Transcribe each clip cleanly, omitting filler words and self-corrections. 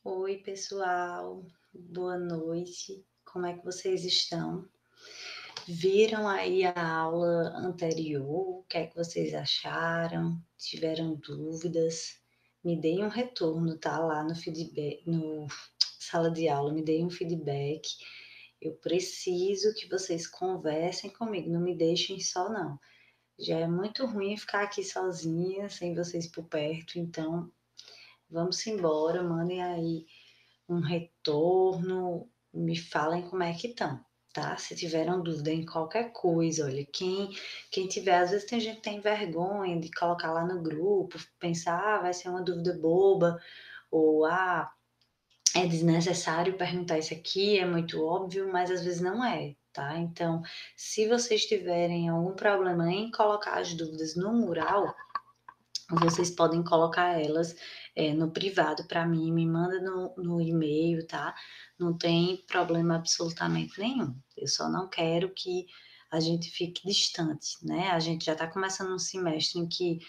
Oi, pessoal, boa noite. Como é que vocês estão? Viram aí a aula anterior? O que é que vocês acharam? Tiveram dúvidas? Me deem um retorno, tá? Lá no feedback, no sala de aula, me deem um feedback. Eu preciso que vocês conversem comigo, não me deixem só, não. Já é muito ruim ficar aqui sozinha, sem vocês por perto, então vamos embora, mandem aí um retorno, me falem como é que estão, tá? Se tiveram dúvida em qualquer coisa, olha, quem tiver, às vezes tem gente que tem vergonha de colocar lá no grupo, pensar, vai ser uma dúvida boba, ou é desnecessário perguntar isso aqui, é muito óbvio, mas às vezes não é, tá? Então, se vocês tiverem algum problema em colocar as dúvidas no mural, vocês podem colocar elas no privado para mim, me manda no e-mail, tá? Não tem problema absolutamente nenhum. Eu só não quero que a gente fique distante, né? A gente já está começando um semestre em que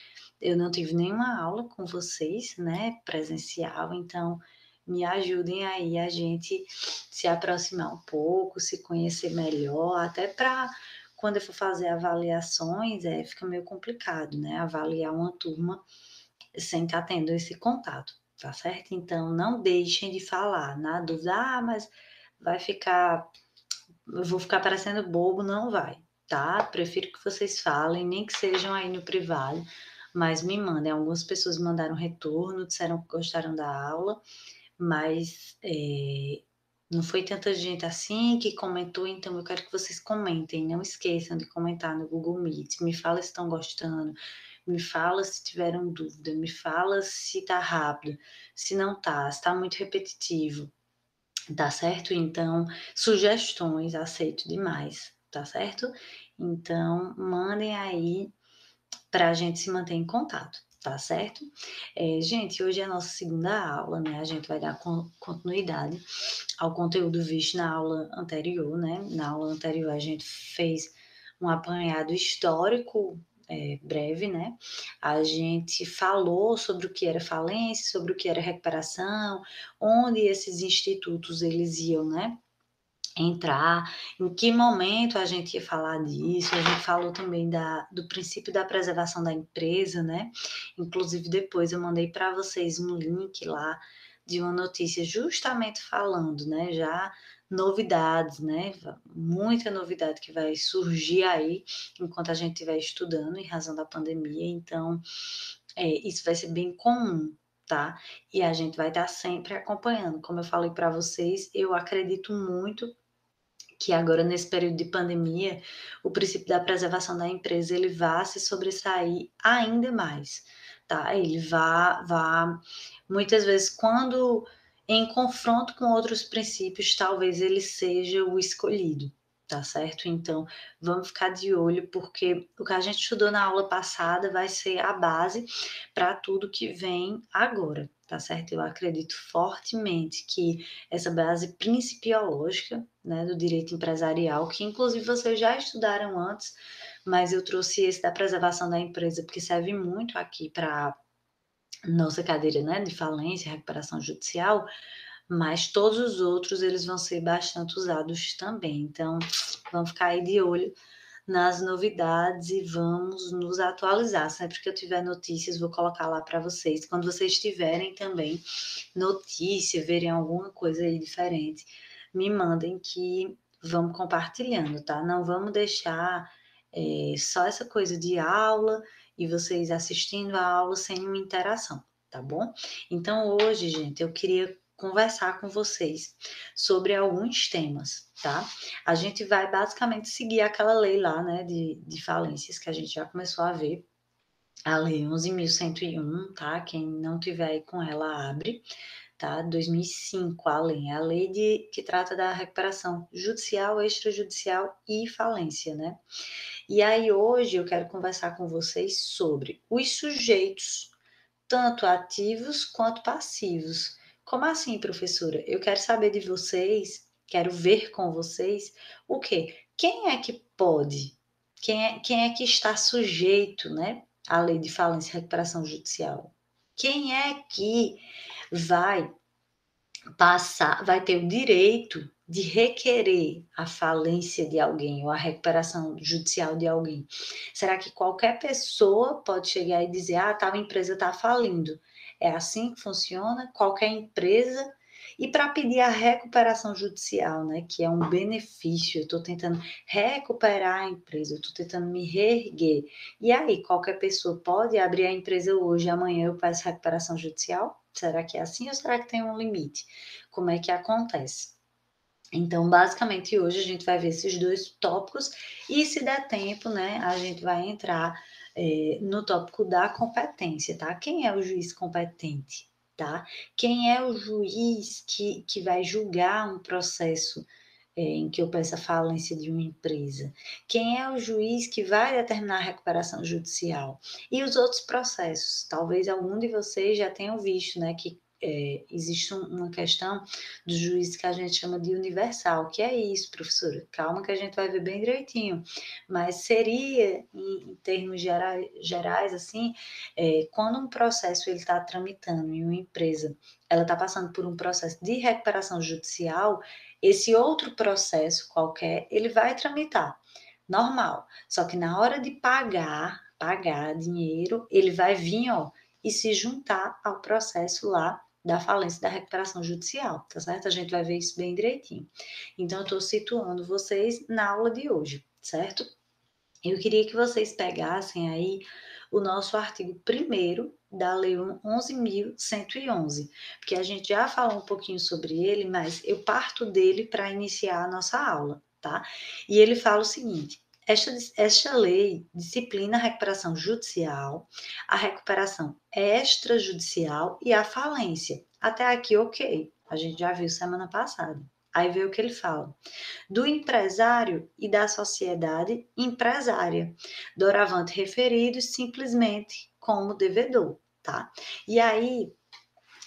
eu não tive nenhuma aula com vocês, né? Presencial, então me ajudem aí a gente se aproximar um pouco, se conhecer melhor, até para quando eu for fazer avaliações, fica meio complicado, né? Avaliar uma turma sem estar tendo esse contato, tá certo? Então, não deixem de falar. Na dúvida, mas vai ficar, eu vou ficar parecendo bobo, não vai, tá? Prefiro que vocês falem, nem que sejam aí no privado, mas me mandem. Algumas pessoas mandaram retorno, disseram que gostaram da aula, mas não foi tanta gente assim que comentou, então eu quero que vocês comentem. Não esqueçam de comentar no Google Meet. Me fala se estão gostando, me fala se tiveram dúvida, me fala se tá rápido, se não tá, se tá muito repetitivo, tá certo? Então, sugestões aceito demais, tá certo? Então, mandem aí para a gente se manter em contato, tá certo? Gente, hoje é a nossa segunda aula, né? A gente vai dar continuidade ao conteúdo visto na aula anterior, né? Na aula anterior a gente fez um apanhado histórico breve, né? A gente falou sobre o que era falência, sobre o que era recuperação, onde esses institutos eles iam, né? Entrar, em que momento a gente ia falar disso, a gente falou também do princípio da preservação da empresa, né? Inclusive depois eu mandei para vocês um link lá de uma notícia justamente falando, né? Já novidades, né? Muita novidade que vai surgir aí enquanto a gente estiver estudando em razão da pandemia, então isso vai ser bem comum, tá? E a gente vai estar sempre acompanhando. Como eu falei para vocês, eu acredito muito que agora nesse período de pandemia, o princípio da preservação da empresa ele vá se sobressair ainda mais, tá? Ele vá muitas vezes quando em confronto com outros princípios, talvez ele seja o escolhido, tá certo? Então, vamos ficar de olho porque o que a gente estudou na aula passada vai ser a base para tudo que vem agora, tá certo? Eu acredito fortemente que essa base principiológica, né, do direito empresarial, que inclusive vocês já estudaram antes, mas eu trouxe esse da preservação da empresa, porque serve muito aqui para nossa cadeira, né, de falência, recuperação judicial, mas todos os outros eles vão ser bastante usados também. Então, vamos ficar aí de olho nas novidades e vamos nos atualizar. Sempre que eu tiver notícias, vou colocar lá para vocês. Quando vocês tiverem também notícia, verem alguma coisa aí diferente, me mandem que vamos compartilhando, tá? Não vamos deixar só essa coisa de aula e vocês assistindo a aula sem uma interação, tá bom? Então hoje, gente, eu queria conversar com vocês sobre alguns temas, tá? A gente vai basicamente seguir aquela lei lá, né, de falências que a gente já começou a ver, a lei 11.101, tá? Quem não tiver aí com ela, abre, tá? 2005, a lei que trata da recuperação judicial, extrajudicial e falência, né? E aí hoje eu quero conversar com vocês sobre os sujeitos, tanto ativos quanto passivos. Como assim, professora? Eu quero saber de vocês, quero ver com vocês o quê? Quem é que pode? Quem é que está sujeito, né, à lei de falência e recuperação judicial? Quem é que vai vai ter o direito de requerer a falência de alguém ou a recuperação judicial de alguém? Será que qualquer pessoa pode chegar e dizer: "Ah, tal empresa está falindo"? É assim que funciona? Qualquer empresa? E para pedir a recuperação judicial, né, que é um benefício, eu estou tentando recuperar a empresa, eu estou tentando me reerguer. E aí, qualquer pessoa pode abrir a empresa hoje e amanhã eu peço recuperação judicial? Será que é assim ou será que tem um limite? Como é que acontece? Então, basicamente, hoje a gente vai ver esses dois tópicos e, se der tempo, né, a gente vai entrar no tópico da competência, tá? Quem é o juiz competente, tá? Quem é o juiz que vai julgar um processo em que eu peço a falência de uma empresa? Quem é o juiz que vai determinar a recuperação judicial? E os outros processos? Talvez algum de vocês já tenham visto, né, que existe uma questão do juiz que a gente chama de universal. Que é isso, professora? Calma que a gente vai ver bem direitinho. Mas seria, em termos gerais, assim, quando um processo ele está tramitando em uma empresa, ela está passando por um processo de recuperação judicial, esse outro processo qualquer, ele vai tramitar, normal. Só que na hora de pagar dinheiro, ele vai vir, ó, e se juntar ao processo lá da falência da recuperação judicial, tá certo? A gente vai ver isso bem direitinho. Então, eu estou situando vocês na aula de hoje, certo? Eu queria que vocês pegassem aí o nosso artigo 1º da Lei 11.111, porque a gente já falou um pouquinho sobre ele, mas eu parto dele para iniciar a nossa aula, tá? E ele fala o seguinte: esta lei disciplina a recuperação judicial, a recuperação extrajudicial e a falência. Até aqui, ok. A gente já viu semana passada. Aí vê o que ele fala: do empresário e da sociedade empresária, doravante referidos simplesmente como devedor, tá? E aí,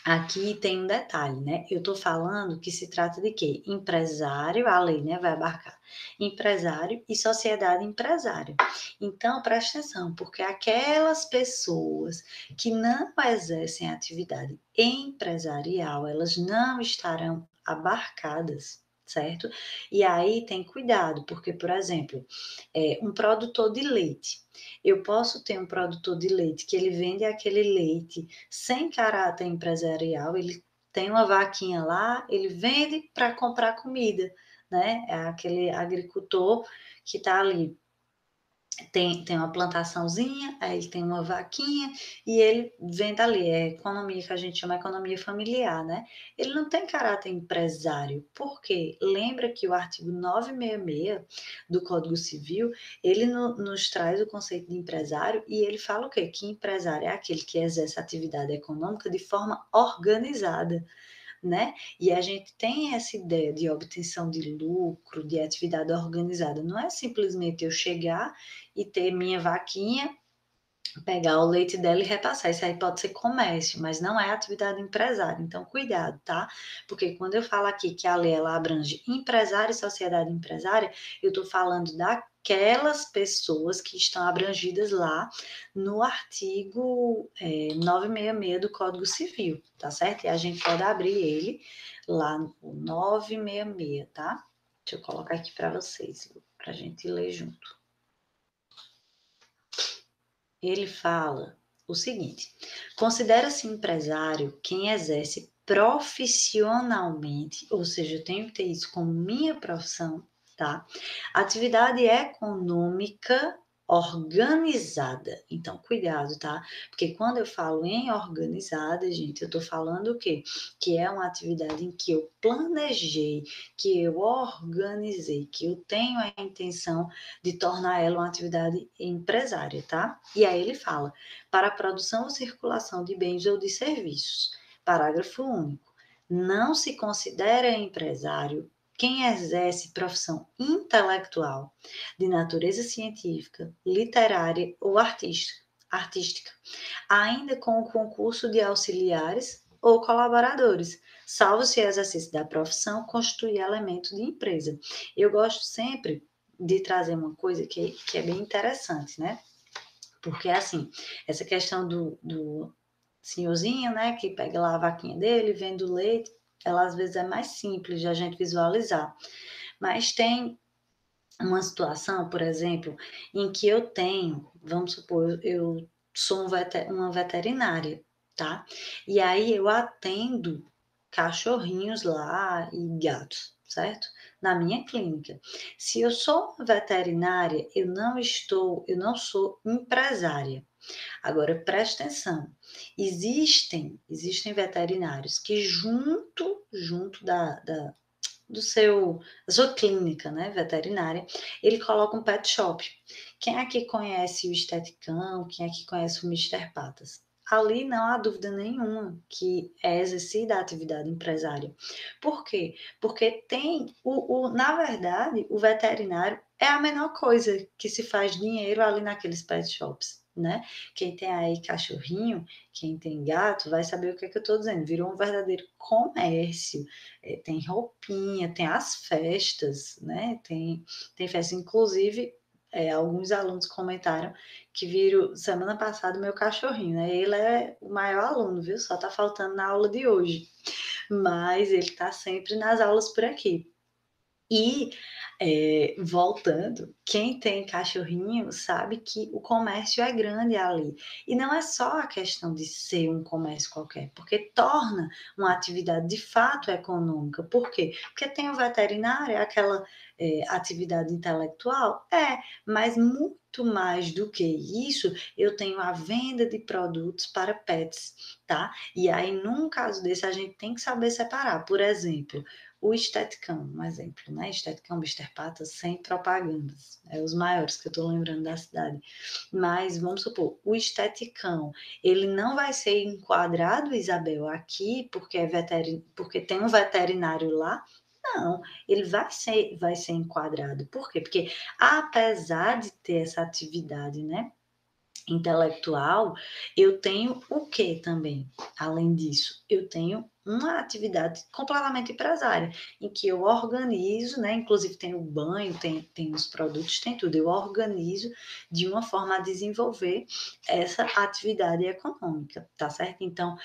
aqui tem um detalhe, né? Eu tô falando que se trata de quê? Empresário, a lei, né, vai abarcar empresário e sociedade empresária. Então, presta atenção, porque aquelas pessoas que não exercem atividade empresarial, elas não estarão abarcadas, certo? E aí tem cuidado, porque, por exemplo, um produtor de leite. Eu posso ter um produtor de leite que ele vende aquele leite sem caráter empresarial, ele tem uma vaquinha lá, ele vende para comprar comida, né? É aquele agricultor que está ali, tem uma plantaçãozinha, aí ele tem uma vaquinha e ele vende ali. É economia que a gente chama de economia familiar, né? Ele não tem caráter empresário. Por quê? Lembra que o artigo 966 do Código Civil, ele nos traz o conceito de empresário e ele fala o quê? Que empresário é aquele que exerce atividade econômica de forma organizada, né? E a gente tem essa ideia de obtenção de lucro, de atividade organizada. Não é simplesmente eu chegar e ter minha vaquinha, pegar o leite dela e repassar. Isso aí pode ser comércio, mas não é atividade empresária. Então, cuidado, tá? Porque quando eu falo aqui que a lei ela abrange empresário e sociedade empresária, eu estou falando daquelas pessoas que estão abrangidas lá no artigo 966 do Código Civil, tá certo? E a gente pode abrir ele lá no 966, tá? Deixa eu colocar aqui para vocês, para a gente ler junto. Ele fala o seguinte: considera-se empresário quem exerce profissionalmente, ou seja, eu tenho que ter isso como minha profissão, tá? Atividade econômica organizada. Então, cuidado, tá? Porque quando eu falo em organizada, gente, eu tô falando o quê? Que é uma atividade em que eu planejei, que eu organizei, que eu tenho a intenção de tornar ela uma atividade empresária, tá? E aí ele fala: para a produção ou circulação de bens ou de serviços. Parágrafo único. Não se considera empresário quem exerce profissão intelectual de natureza científica, literária ou artística, ainda com o concurso de auxiliares ou colaboradores, salvo se o exercício da profissão constitui elemento de empresa. Eu gosto sempre de trazer uma coisa que é bem interessante, né? Porque, assim, essa questão do senhorzinho, né, que pega lá a vaquinha dele, vende o leite, ela às vezes é mais simples de a gente visualizar. Mas tem uma situação, por exemplo, em que eu tenho, vamos supor, eu sou uma veterinária, tá? E aí eu atendo cachorrinhos lá e gatos, certo? Na minha clínica. Se eu sou veterinária, eu não sou empresária. Agora preste atenção, existem veterinários que junto da sua clínica, né, veterinária, ele coloca um pet shop. Quem aqui conhece o Esteticão? Quem aqui conhece o Mister Patas? Ali não há dúvida nenhuma que é exercida a atividade empresária. Por quê? Porque na verdade, o veterinário é a menor coisa que se faz dinheiro ali naqueles pet shops, né? Quem tem aí cachorrinho, quem tem gato, vai saber o que é que eu estou dizendo. Virou um verdadeiro comércio. Tem roupinha, tem as festas, né? Tem festa. Inclusive, alguns alunos comentaram que viram semana passada o meu cachorrinho, né? Ele é o maior aluno, viu? Só tá faltando na aula de hoje. Mas ele tá sempre nas aulas por aqui. E, voltando, quem tem cachorrinho sabe que o comércio é grande ali. E não é só a questão de ser um comércio qualquer, porque torna uma atividade de fato econômica. Por quê? Porque tem o veterinário, é aquela atividade intelectual? Mas muito mais do que isso, eu tenho a venda de produtos para pets, tá? E aí, num caso desse, a gente tem que saber separar. Por exemplo, o Esteticão, um exemplo, né? Esteticão, Mister Patas, sem propagandas. É os maiores que eu estou lembrando da cidade. Mas, vamos supor, o Esteticão, ele não vai ser enquadrado, Isabel, aqui, porque tem um veterinário lá. Não, ele vai ser enquadrado. Por quê? Porque apesar de ter essa atividade, né, intelectual, eu tenho o que também? Além disso, eu tenho uma atividade completamente empresária, em que eu organizo, né? Inclusive tem o banho, tem os produtos, tem tudo. Eu organizo de uma forma a desenvolver essa atividade econômica, tá certo? Então,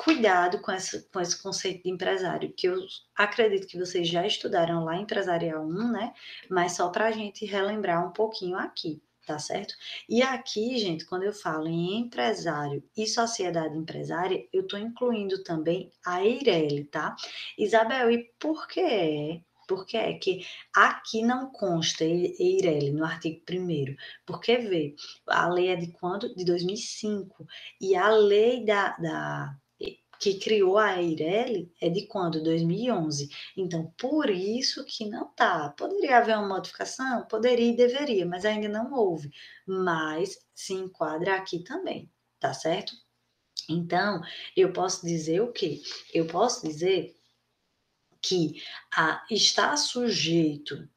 cuidado com esse conceito de empresário, que eu acredito que vocês já estudaram lá em Empresarial 1, né? Mas só para a gente relembrar um pouquinho aqui, tá certo? E aqui, gente, quando eu falo em empresário e sociedade empresária, eu estou incluindo também a Eireli, tá? Isabel, e por que Porque é que aqui não consta Eireli no artigo 1º, porque vê, a lei é de quando? De 2005, e a lei que criou a Eireli é de quando? 2011. Então, por isso que não tá. Poderia haver uma modificação? Poderia e deveria, mas ainda não houve. Mas se enquadra aqui também, tá certo? Então, eu posso dizer o quê? Eu posso dizer que está sujeito,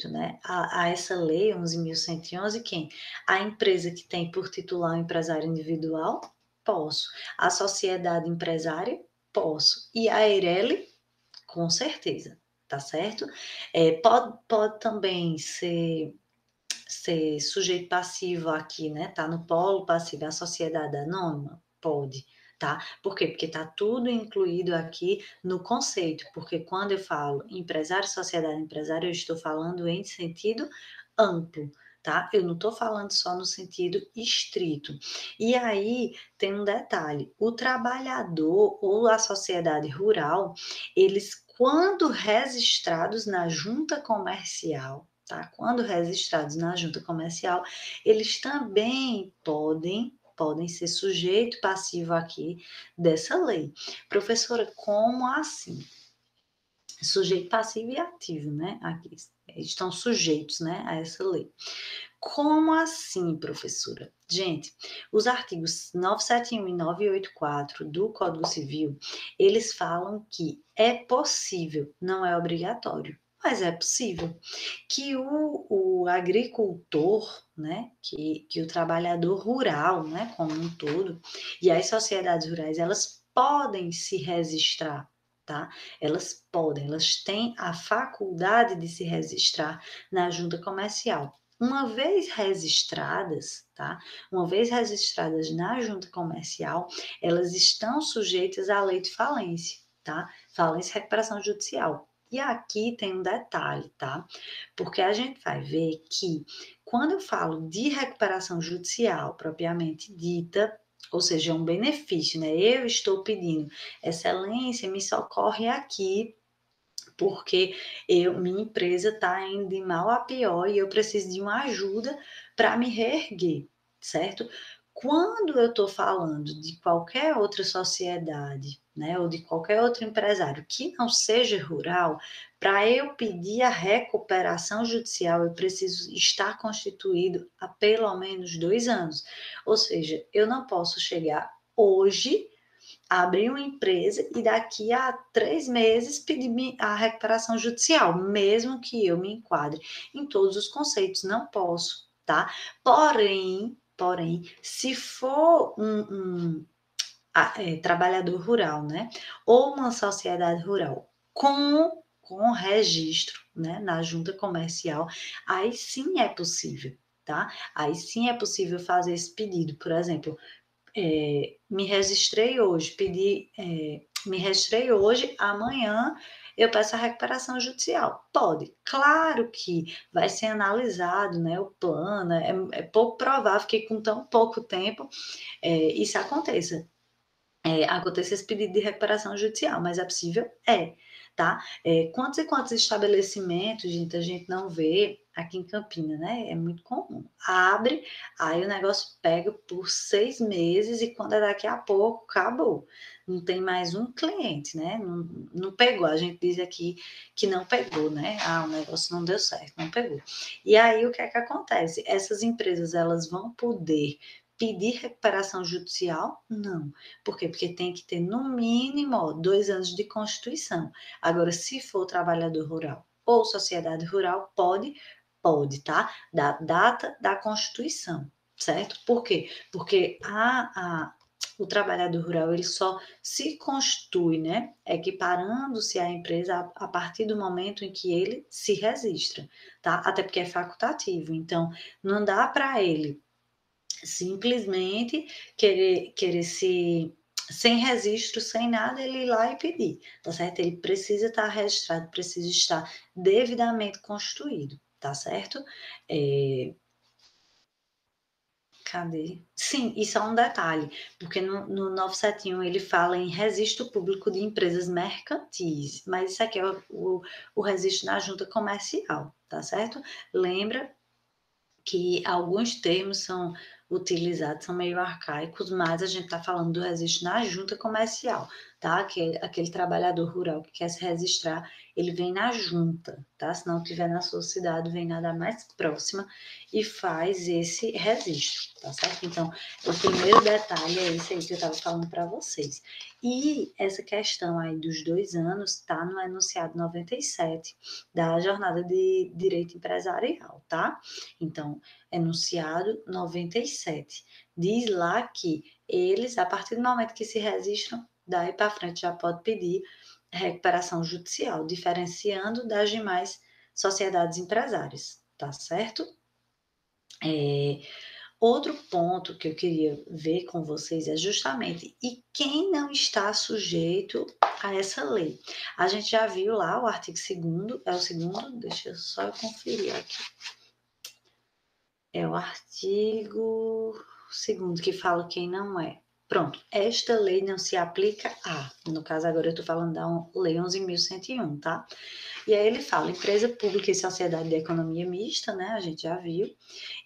né, a essa lei 11.111, quem? A empresa que tem por titular um empresário individual? Posso. A sociedade empresária? Posso. E a Eireli? Com certeza, tá certo? Pode também ser sujeito passivo aqui, né? Tá no polo passivo, a sociedade anônima? Pode, tá? Por quê? Porque tá tudo incluído aqui no conceito, porque quando eu falo empresário, sociedade empresária, eu estou falando em sentido amplo, tá? Eu não estou falando só no sentido estrito. E aí tem um detalhe: o trabalhador ou a sociedade rural, eles, quando registrados na junta comercial, tá? Quando registrados na junta comercial, eles também podem ser sujeito passivo aqui dessa lei. Professora, como assim? Sujeito passivo e ativo, né? Aqui estão sujeitos, né, a essa lei. Como assim, professora? Gente, os artigos 971 e 984 do Código Civil, eles falam que é possível, não é obrigatório, mas é possível que o agricultor, né, que o trabalhador rural, né, como um todo, e as sociedades rurais, elas podem se registrar, tá? Elas têm a faculdade de se registrar na junta comercial. Uma vez registradas, tá? Uma vez registradas na junta comercial, elas estão sujeitas à lei de falência, tá? Fala em recuperação judicial. E aqui tem um detalhe, tá? Porque a gente vai ver que quando eu falo de recuperação judicial propriamente dita, ou seja, é um benefício, né? Eu estou pedindo, excelência, me socorre aqui porque minha empresa está indo de mal a pior e eu preciso de uma ajuda para me reerguer, certo? Quando eu estou falando de qualquer outra sociedade, né, ou de qualquer outro empresário que não seja rural, para eu pedir a recuperação judicial, eu preciso estar constituído há pelo menos 2 anos. Ou seja, eu não posso chegar hoje, abrir uma empresa e daqui a 3 meses pedir a recuperação judicial, mesmo que eu me enquadre em todos os conceitos, não posso, tá? Porém, se for trabalhador rural, né, ou uma sociedade rural com registro, né, na junta comercial, aí sim é possível, tá? Aí sim é possível fazer esse pedido, por exemplo, me registrei hoje, me registrei hoje, amanhã eu peço a recuperação judicial. Pode. Claro que vai ser analisado, né, o plano, é pouco provável que com tão pouco tempo isso aconteça. Aconteça esse pedido de recuperação judicial, mas é possível? É, tá? Quantos e quantos estabelecimentos, gente, a gente não vê aqui em Campina, né? É muito comum. Abre, aí o negócio pega por 6 meses e quando é daqui a pouco, acabou. Não tem mais um cliente, né? Não, não pegou. A gente diz aqui que não pegou, né? Ah, o negócio não deu certo, não pegou. E aí o que é que acontece? Essas empresas, elas vão poder pedir recuperação judicial? Não. Por quê? Porque tem que ter, no mínimo, 2 anos de constituição. Agora, se for trabalhador rural ou sociedade rural, pode, tá? Da data da constituição, certo? Por quê? Porque o trabalhador rural, ele só se constitui, né, equiparando-se à empresa a partir do momento em que ele se registra, tá? Até porque é facultativo. Então, não dá para ele simplesmente querer se sem registro, sem nada, ele ir lá e pedir, tá certo? Ele precisa estar registrado, precisa estar devidamente constituído, tá certo? Cadê? Sim, isso é um detalhe, porque no 971 ele fala em registro público de empresas mercantis, mas isso aqui é o registro na junta comercial, tá certo? Lembra que alguns termos são utilizados, são meio arcaicos, mas a gente está falando do registro na junta comercial, tá? Que é aquele trabalhador rural que quer se registrar, ele vem na junta, tá? Se não tiver na sua cidade, vem na da mais próxima e faz esse registro, tá certo? Então, o primeiro detalhe é esse aí que eu estava falando para vocês. E essa questão aí dos 2 anos tá no enunciado 97 da Jornada de Direito Empresarial, tá? Então, enunciado 97. Diz lá que eles, a partir do momento que se registram, daí para frente já pode pedir recuperação judicial, diferenciando das demais sociedades empresárias, tá certo? Outro ponto que eu queria ver com vocês é justamente e quem não está sujeito a essa lei. A gente já viu lá o artigo 2º, é o segundo, deixa eu só conferir aqui. É o artigo 2º que fala quem não é. Pronto, esta lei não se aplica a, no caso agora eu estou falando da lei 11.101, tá? E aí ele fala, empresa pública e sociedade de economia mista, né, a gente já viu,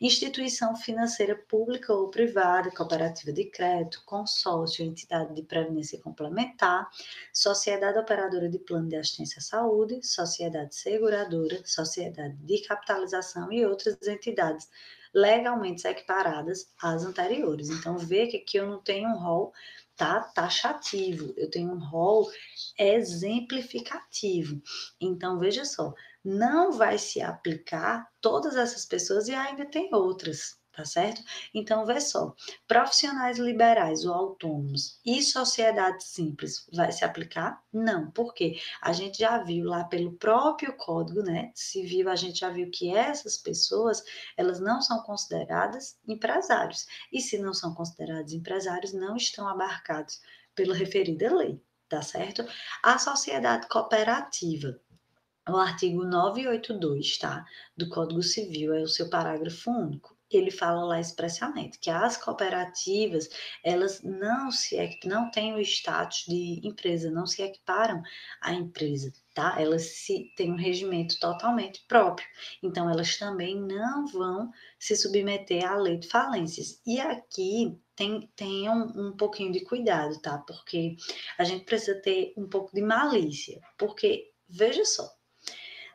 instituição financeira pública ou privada, cooperativa de crédito, consórcio, entidade de previdência complementar, sociedade operadora de plano de assistência à saúde, sociedade seguradora, sociedade de capitalização e outras entidades legalmente equiparadas às anteriores. Então, vê que aqui eu não tenho um rol taxativo, eu tenho um rol exemplificativo. Então, veja só, não vai se aplicar todas essas pessoas e ainda tem outras, tá certo? Então, vê só, profissionais liberais ou autônomos e sociedade simples, vai se aplicar? Não, por quê? A gente já viu lá pelo próprio Código, né, Civil, a gente já viu que essas pessoas, elas não são consideradas empresários. E se não são considerados empresários, não estão abarcados pela referida lei, tá certo? A sociedade cooperativa, o artigo 982, tá, do Código Civil, é o seu parágrafo único. Ele fala lá expressamente que as cooperativas, elas não têm o status de empresa, não se equiparam à empresa, tá? Elas têm um regimento totalmente próprio. Então, elas também não vão se submeter à lei de falências. E aqui tenham um pouquinho de cuidado, tá? Porque a gente precisa ter um pouco de malícia. Porque, veja só,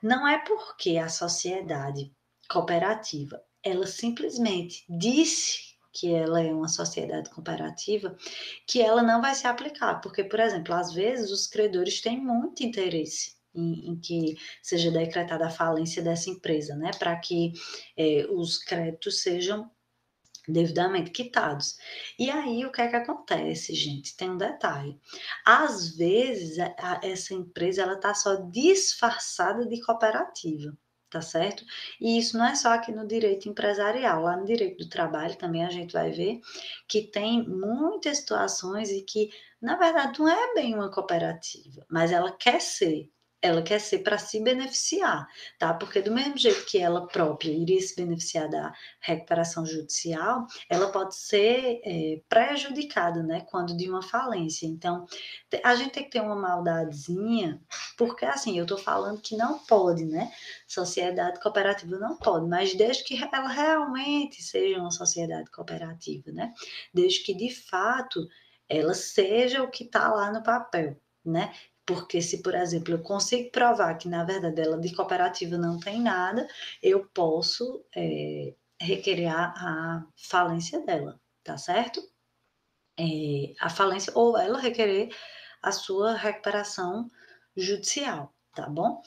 não é porque a sociedade cooperativa, ela simplesmente disse que ela é uma sociedade cooperativa, que ela não vai se aplicar, porque, por exemplo, às vezes os credores têm muito interesse em que seja decretada a falência dessa empresa, né, para que os créditos sejam devidamente quitados. E aí o que é que acontece, gente? Tem um detalhe. Às vezes essa empresa ela está só disfarçada de cooperativa, tá certo? E isso não é só aqui no direito empresarial, lá no direito do trabalho também a gente vai ver que tem muitas situações e que na verdade não é bem uma cooperativa, mas ela quer ser. Ela quer ser para se beneficiar, tá? Porque do mesmo jeito que ela própria iria se beneficiar da recuperação judicial, ela pode ser prejudicada, né, quando de uma falência. Então, a gente tem que ter uma maldadezinha, porque assim, eu estou falando que não pode, né? Sociedade cooperativa não pode, mas desde que ela realmente seja uma sociedade cooperativa, né? Desde que de fato ela seja o que está lá no papel, né? Porque se, por exemplo, eu consigo provar que, na verdade, ela de cooperativa não tem nada, eu posso requerer a falência dela, tá certo? A falência ou ela requerer a sua recuperação judicial, tá bom?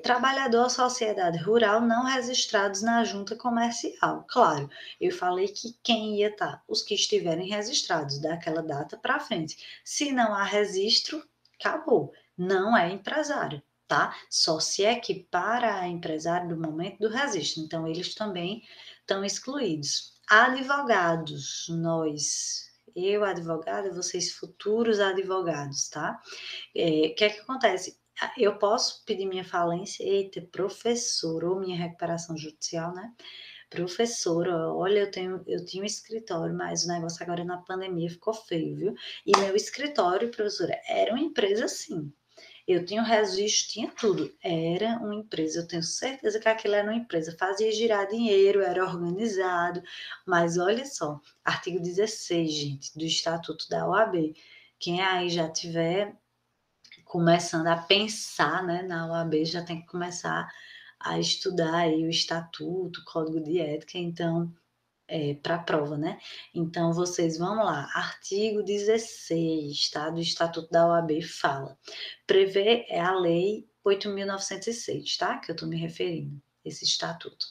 Trabalhador ou sociedade rural não registrados na junta comercial. Claro, eu falei que quem ia estar? Os que estiverem registrados daquela data para frente. Se não há registro, acabou. Não é empresário, tá? Só se equipara a empresário do momento do registro. Então, eles também estão excluídos. Advogados, eu advogada, vocês futuros advogados, tá? O que é que acontece? Eu posso pedir minha falência, eita, professor, ou minha recuperação judicial, né? Professora, olha, eu tinha um escritório, mas o negócio agora na pandemia ficou feio, viu? E meu escritório, professora, era uma empresa sim. Eu tinha o registro, tinha tudo. Era uma empresa, eu tenho certeza que aquilo era uma empresa. Fazia girar dinheiro, era organizado. Mas olha só, artigo 16, gente, do Estatuto da OAB. Quem aí já tiver começando a pensar, né, na OAB, já tem que começar a estudar aí o Estatuto, o Código de Ética. Então, para a prova, né? Então, vocês vão lá, artigo 16, tá? Do Estatuto da OAB fala. Prevê a Lei 8.906, tá? Que eu estou me referindo, esse estatuto.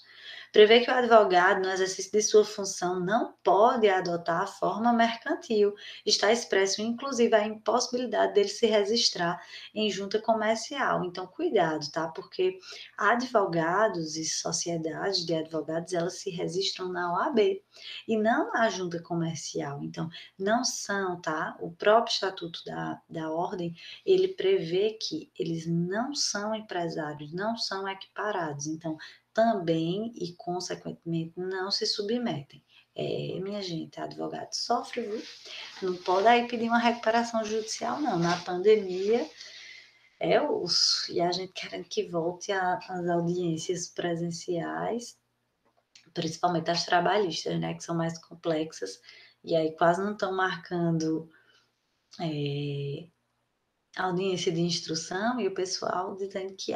Prevê que o advogado, no exercício de sua função, não pode adotar a forma mercantil. Está expresso, inclusive, a impossibilidade dele se registrar em junta comercial. Então, cuidado, tá? Porque advogados e sociedades de advogados, elas se registram na OAB e não na junta comercial. Então, não são, tá? O próprio Estatuto da Ordem, ele prevê que eles não são empresários, não são equiparados. Então, também e, consequentemente, não se submetem. Minha gente, advogado sofre, viu? Não pode aí pedir uma recuperação judicial, não. Na pandemia, é osso. E a gente querendo que volte às audiências presenciais, principalmente as trabalhistas, né? Que são mais complexas. E aí quase não estão marcando audiência de instrução e o pessoal dizendo que,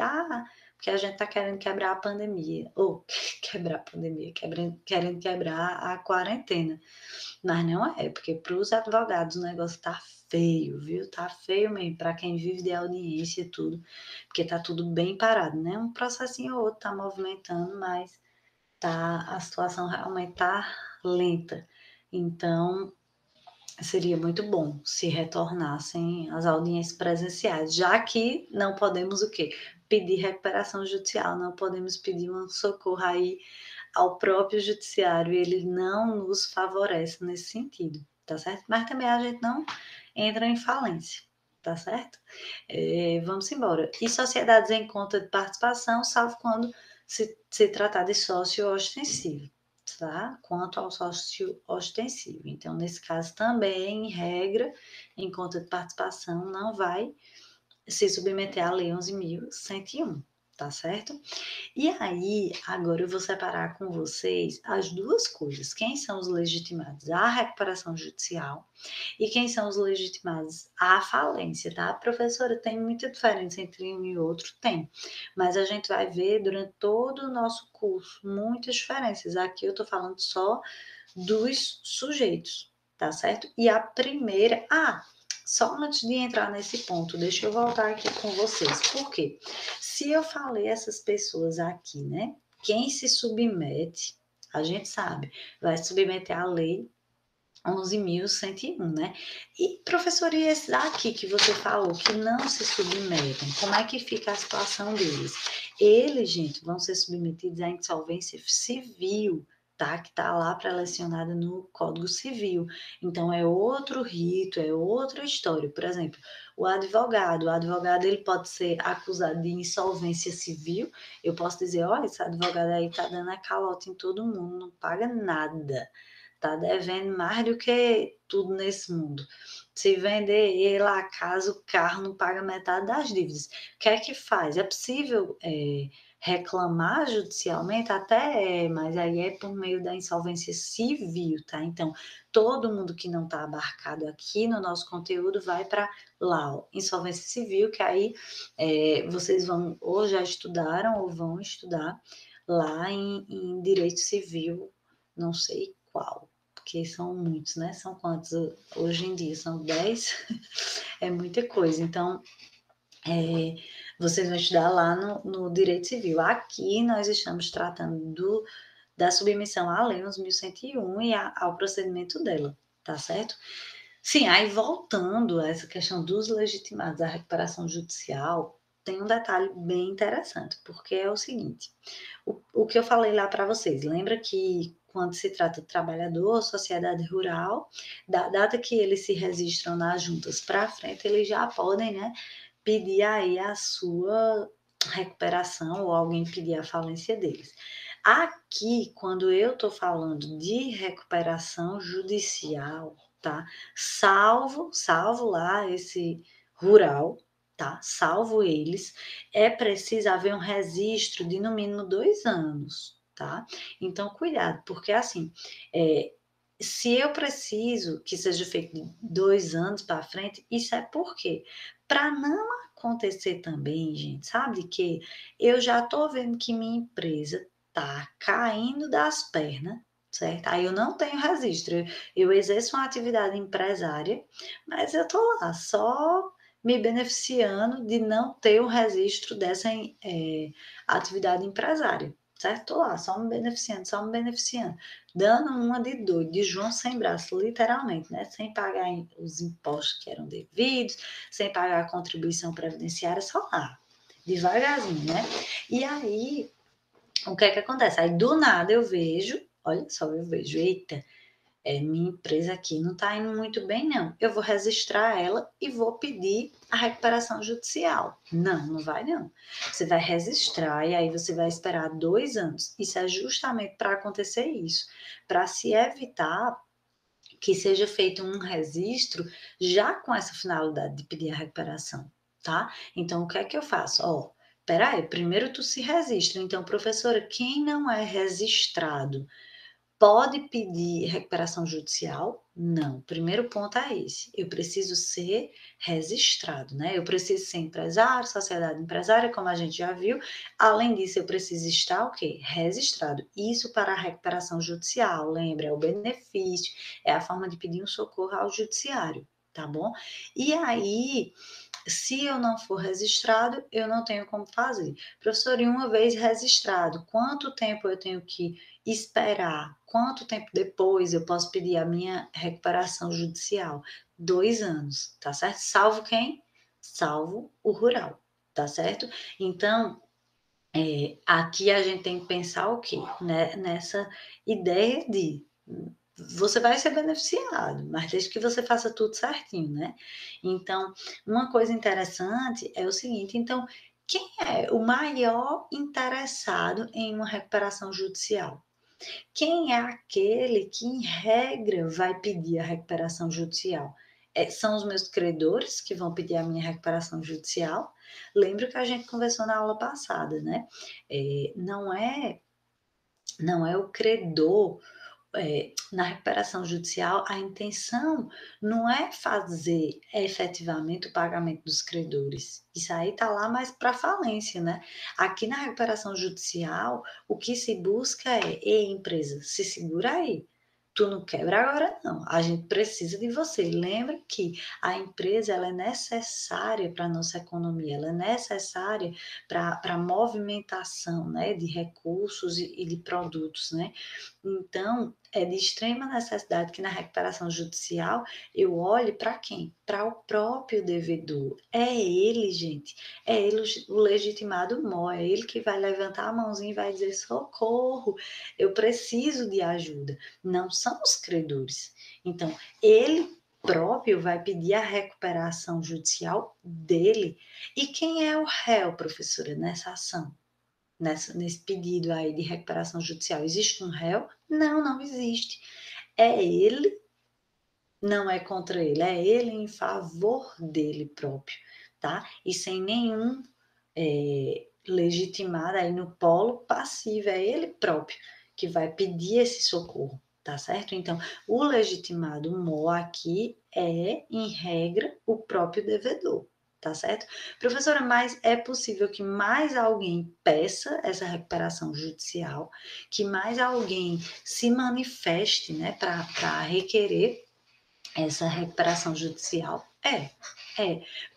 porque a gente está querendo quebrar a pandemia, ou quebrar a pandemia, querendo quebrar a quarentena. Mas não é, porque para os advogados o negócio tá feio, viu? Tá feio mesmo, para quem vive de audiência e tudo, porque tá tudo bem parado, né? Um processinho ou outro tá movimentando, mas a situação realmente tá lenta. Então, seria muito bom se retornassem as audiências presenciais, já que não podemos o quê? Pedir recuperação judicial, não podemos pedir um socorro aí ao próprio judiciário, ele não nos favorece nesse sentido, tá certo? Mas também a gente não entra em falência. tá certo? Vamos embora. E sociedades em conta de participação, salvo quando se tratar de sócio ostensivo, tá? Quanto ao sócio ostensivo. Então, nesse caso também, em regra, em conta de participação, não vai se submeter à Lei 11.101, tá certo? E aí, agora eu vou separar com vocês as duas coisas. Quem são os legitimados à recuperação judicial e quem são os legitimados à falência, tá? Professora, tem muita diferença entre um e outro? Tem. Mas a gente vai ver durante todo o nosso curso muitas diferenças. Aqui eu estou falando só dos sujeitos, tá certo? E a primeira. Só antes de entrar nesse ponto, deixa eu voltar aqui com vocês. Por quê? Se eu falei essas pessoas aqui, né? Quem se submete, a gente sabe, vai submeter à lei 11.101, né? E, professor, e esses aqui que você falou que não se submetem, como é que fica a situação deles? Eles, gente, vão ser submetidos à insolvência civil, tá? Que tá lá pré-lecionada no Código Civil. Então, é outro rito, é outra história. Por exemplo, o advogado ele pode ser acusado de insolvência civil. Eu posso dizer, olha, esse advogado aí tá dando a calote em todo mundo, não paga nada. Tá devendo mais do que tudo nesse mundo. Se vender ele a casa, o carro não paga metade das dívidas. O que é que faz? É possível reclamar judicialmente? Até mas aí é por meio da insolvência civil, tá? Então, todo mundo que não está abarcado aqui no nosso conteúdo vai para lá, ó, insolvência civil, que aí vocês vão ou já estudaram ou vão estudar lá em direito civil, não sei qual, porque são muitos, né? São quantos hoje em dia? São 10? É muita coisa. Então, vocês vão estudar lá no direito civil. Aqui nós estamos tratando da submissão à Lei 11.101 e ao procedimento dela, tá certo? Sim, aí voltando a essa questão dos legitimados à recuperação judicial, tem um detalhe bem interessante, porque é o seguinte: o que eu falei lá para vocês, lembra que quando se trata de trabalhador, sociedade rural, da data que eles se registram nas juntas para frente, eles já podem, né, pedir aí a sua recuperação ou alguém pedir a falência deles. Aqui, quando eu estou falando de recuperação judicial, tá? Salvo lá esse rural, tá? Salvo eles, é preciso haver um registro de no mínimo 2 anos, tá? Então, cuidado, porque assim, se eu preciso que seja feito de 2 anos para frente, isso é por quê? Para não acontecer também, gente, sabe que eu já estou vendo que minha empresa tá caindo das pernas, certo? Aí eu não tenho registro, eu exerço uma atividade empresária, mas eu tô lá só me beneficiando de não ter o registro dessa atividade empresária, certo? Tô lá só me beneficiando, dando uma de doido, de João sem braço, literalmente, né? Sem pagar os impostos que eram devidos, sem pagar a contribuição previdenciária, só lá, devagarzinho, né? E aí, o que é que acontece? Aí, do nada, eu vejo, olha só, eu vejo, eita, minha empresa aqui não está indo muito bem, não. Eu vou registrar ela e vou pedir a recuperação judicial. Não, não vai, não. Você vai registrar e aí você vai esperar 2 anos. Isso é justamente para acontecer isso, para se evitar que seja feito um registro já com essa finalidade de pedir a recuperação, tá? Então, o que é que eu faço? Ó, peraí, primeiro tu se registra. Então, professora, quem não é registrado pode pedir recuperação judicial? Não. O primeiro ponto é esse. Eu preciso ser registrado, né? Eu preciso ser empresário, sociedade empresária, como a gente já viu. Além disso, eu preciso estar o quê? Registrado. Isso para a recuperação judicial, lembra? É o benefício, é a forma de pedir um socorro ao judiciário, tá bom? E aí, se eu não for registrado, eu não tenho como fazer. Professor, e uma vez registrado, quanto tempo eu tenho que esperar? Quanto tempo depois eu posso pedir a minha recuperação judicial? 2 anos, tá certo? Salvo quem? Salvo o rural, tá certo? Então, aqui a gente tem que pensar o quê? Né? Nessa ideia de você vai ser beneficiado, mas desde que você faça tudo certinho, né. Então, uma coisa interessante é o seguinte, então, quem é o maior interessado em uma recuperação judicial? Quem é aquele que, em regra, vai pedir a recuperação judicial? São os meus credores que vão pedir a minha recuperação judicial? Lembra que a gente conversou na aula passada, né, não é o credor na recuperação judicial, a intenção não é fazer efetivamente o pagamento dos credores. Isso aí está lá mais para falência, né? Aqui na recuperação judicial, o que se busca é: ei, empresa, se segura aí. Tu não quebra agora, não. A gente precisa de você. Lembra que a empresa ela é necessária para a nossa economia, ela é necessária para a movimentação, né, de recursos e de produtos, né? Então, é de extrema necessidade que na recuperação judicial eu olhe para quem? Para o próprio devedor. É ele, gente. É ele o legitimado mor. É ele que vai levantar a mãozinha e vai dizer: socorro, eu preciso de ajuda. Não são os credores. Então, ele próprio vai pedir a recuperação judicial dele. E quem é o réu, professora, nessa ação? Nesse pedido aí de recuperação judicial, existe um réu? Não, não existe. É ele, não é contra ele, é ele em favor dele próprio, tá? E sem nenhum legitimado aí no polo passivo, é ele próprio que vai pedir esse socorro, tá certo? Então, o legitimado mor aqui é, em regra, o próprio devedor. Tá certo? Professora, mas é possível que mais alguém peça essa recuperação judicial, que mais alguém se manifeste, né, para requerer essa recuperação judicial? É.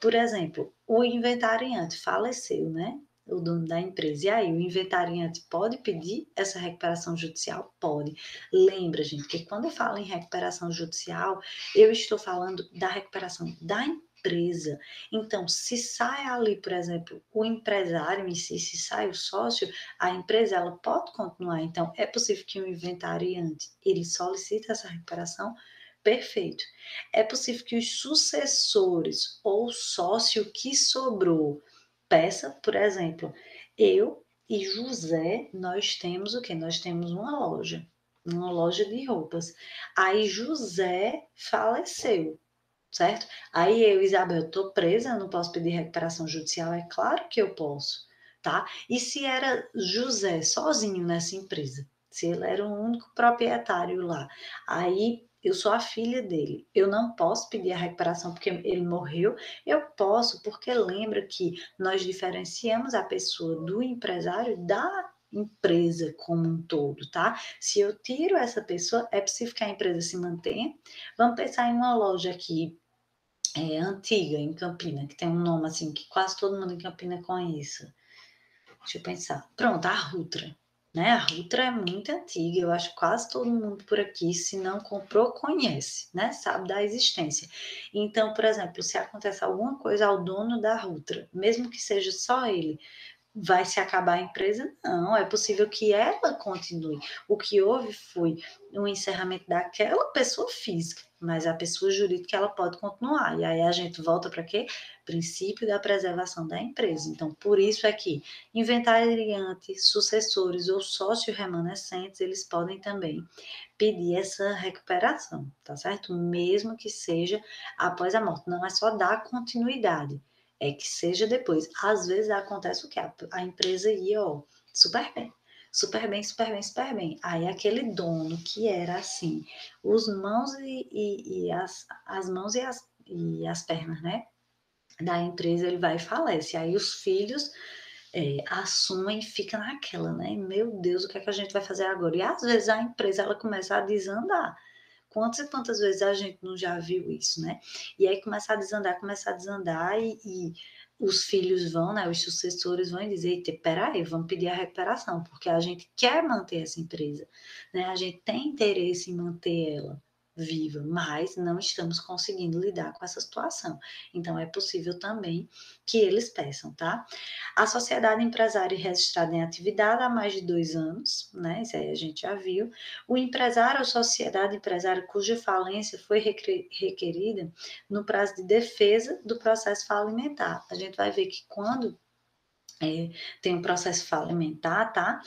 Por exemplo, o inventariante faleceu, né? O dono da empresa. E aí, o inventariante pode pedir essa recuperação judicial? Pode. Lembra, gente, que quando eu falo em recuperação judicial, eu estou falando da recuperação da empresa. Então, se sai ali, por exemplo, o empresário em si, se sai o sócio, a empresa ela pode continuar. Então, é possível que o inventariante ele solicite essa recuperação. Perfeito. É possível que os sucessores ou o sócio que sobrou peça, por exemplo, eu e José, nós temos o quê? Nós temos uma loja de roupas. Aí José faleceu, certo? Aí eu, Isabel, estou presa, eu não posso pedir recuperação judicial? É claro que eu posso, tá? E se era José sozinho nessa empresa? Se ele era o único proprietário lá, aí eu sou a filha dele, eu não posso pedir a recuperação porque ele morreu, eu posso, porque lembra que nós diferenciamos a pessoa do empresário da empresa como um todo, tá? Se eu tiro essa pessoa, é possível que a empresa se mantenha. Vamos pensar em uma loja aqui antiga em Campina, que tem um nome assim que quase todo mundo em Campina conhece. Deixa eu pensar. Pronto, a Rutra. Né? A Rutra é muito antiga, eu acho que quase todo mundo por aqui, se não comprou, conhece, né? Sabe da existência. Então, por exemplo, se acontece alguma coisa ao dono da Rutra, mesmo que seja só ele, vai se acabar a empresa? Não, é possível que ela continue. O que houve foi o encerramento daquela pessoa física, mas a pessoa jurídica ela pode continuar. E aí a gente volta para quê? Princípio da preservação da empresa. Então, por isso é que inventariantes, sucessores ou sócios remanescentes, eles podem também pedir essa recuperação, tá certo? Mesmo que seja após a morte. Não é só dar continuidade, é que seja depois. Às vezes acontece o quê? A empresa ia, ó, super bem, super bem, super bem, super bem. Aí aquele dono que era assim, os mãos e as mãos e as pernas, né? Da empresa, ele vai e falece. Aí os filhos assumem e fica naquela, né? Meu Deus, o que é que a gente vai fazer agora? E às vezes a empresa ela começa a desandar. Quantas e quantas vezes a gente não já viu isso, né? E aí começa a desandar e os filhos vão, né? Os sucessores vão dizer, eita, peraí, vamos pedir a recuperação, porque a gente quer manter essa empresa, né? A gente tem interesse em manter ela. viva, mas não estamos conseguindo lidar com essa situação. Então, é possível também que eles peçam, tá? A sociedade empresária registrada em atividade há mais de 2 anos, né? Isso aí a gente já viu. O empresário ou sociedade empresária cuja falência foi requerida no prazo de defesa do processo falimentar. A gente vai ver que quando tem um processo falimentar, tá?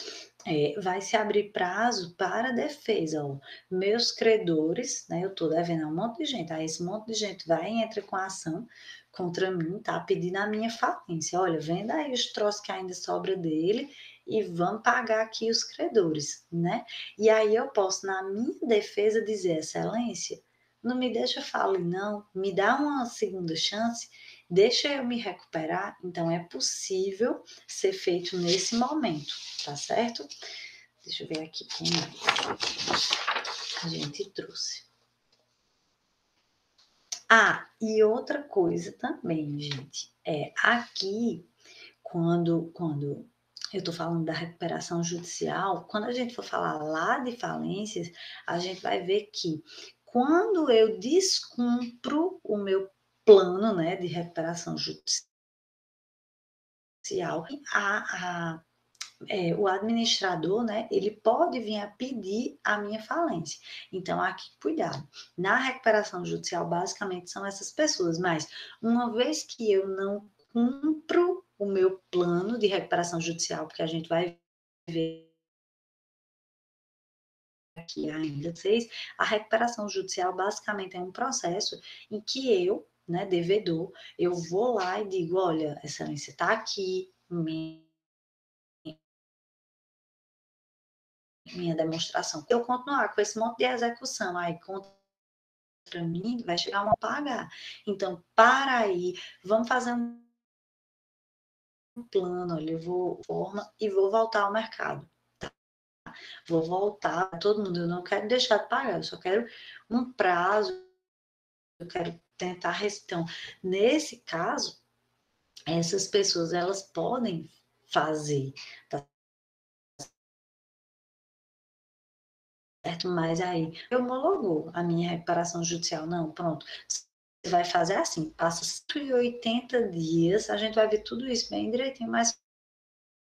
Vai se abrir prazo para defesa. Ó. Meus credores, né? Eu estou devendo a um monte de gente. Aí esse monte de gente vai e entra com a ação contra mim, tá? Pedindo a minha falência. Olha, venda aí os troços que ainda sobra dele e vamos pagar aqui os credores, né? E aí eu posso, na minha defesa, dizer, excelência, não me deixa falir, não, me dá uma segunda chance, deixa eu me recuperar. Então, é possível ser feito nesse momento, tá certo? Deixa eu ver aqui quem mais a gente trouxe. E outra coisa também, gente, aqui, quando eu estou falando da recuperação judicial, quando a gente for falar lá de falências, a gente vai ver que quando eu descumpro o meu plano, né, de recuperação judicial, o administrador, né, ele pode vir a pedir a minha falência. Então, aqui, cuidado. Na recuperação judicial, basicamente, são essas pessoas, mas uma vez que eu não cumpro o meu plano de recuperação judicial, porque a gente vai ver aqui ainda vocês, a recuperação judicial basicamente é um processo em que eu, né, devedor, eu vou lá e digo, olha, excelência, está aqui, minha demonstração. Eu continuar com esse monte de execução aí contra mim, vai chegar uma pagar. Então, para aí, vamos fazer um plano, olha, eu vou forma e vou voltar ao mercado. Tá? Vou voltar, todo mundo, eu não quero deixar de pagar, eu só quero um prazo, eu quero tentar. Então, nesse caso, essas pessoas, elas podem fazer, tá certo? Mas aí, homologou a minha recuperação judicial, não, pronto. Você vai fazer assim, passa 180 dias, a gente vai ver tudo isso bem direitinho mais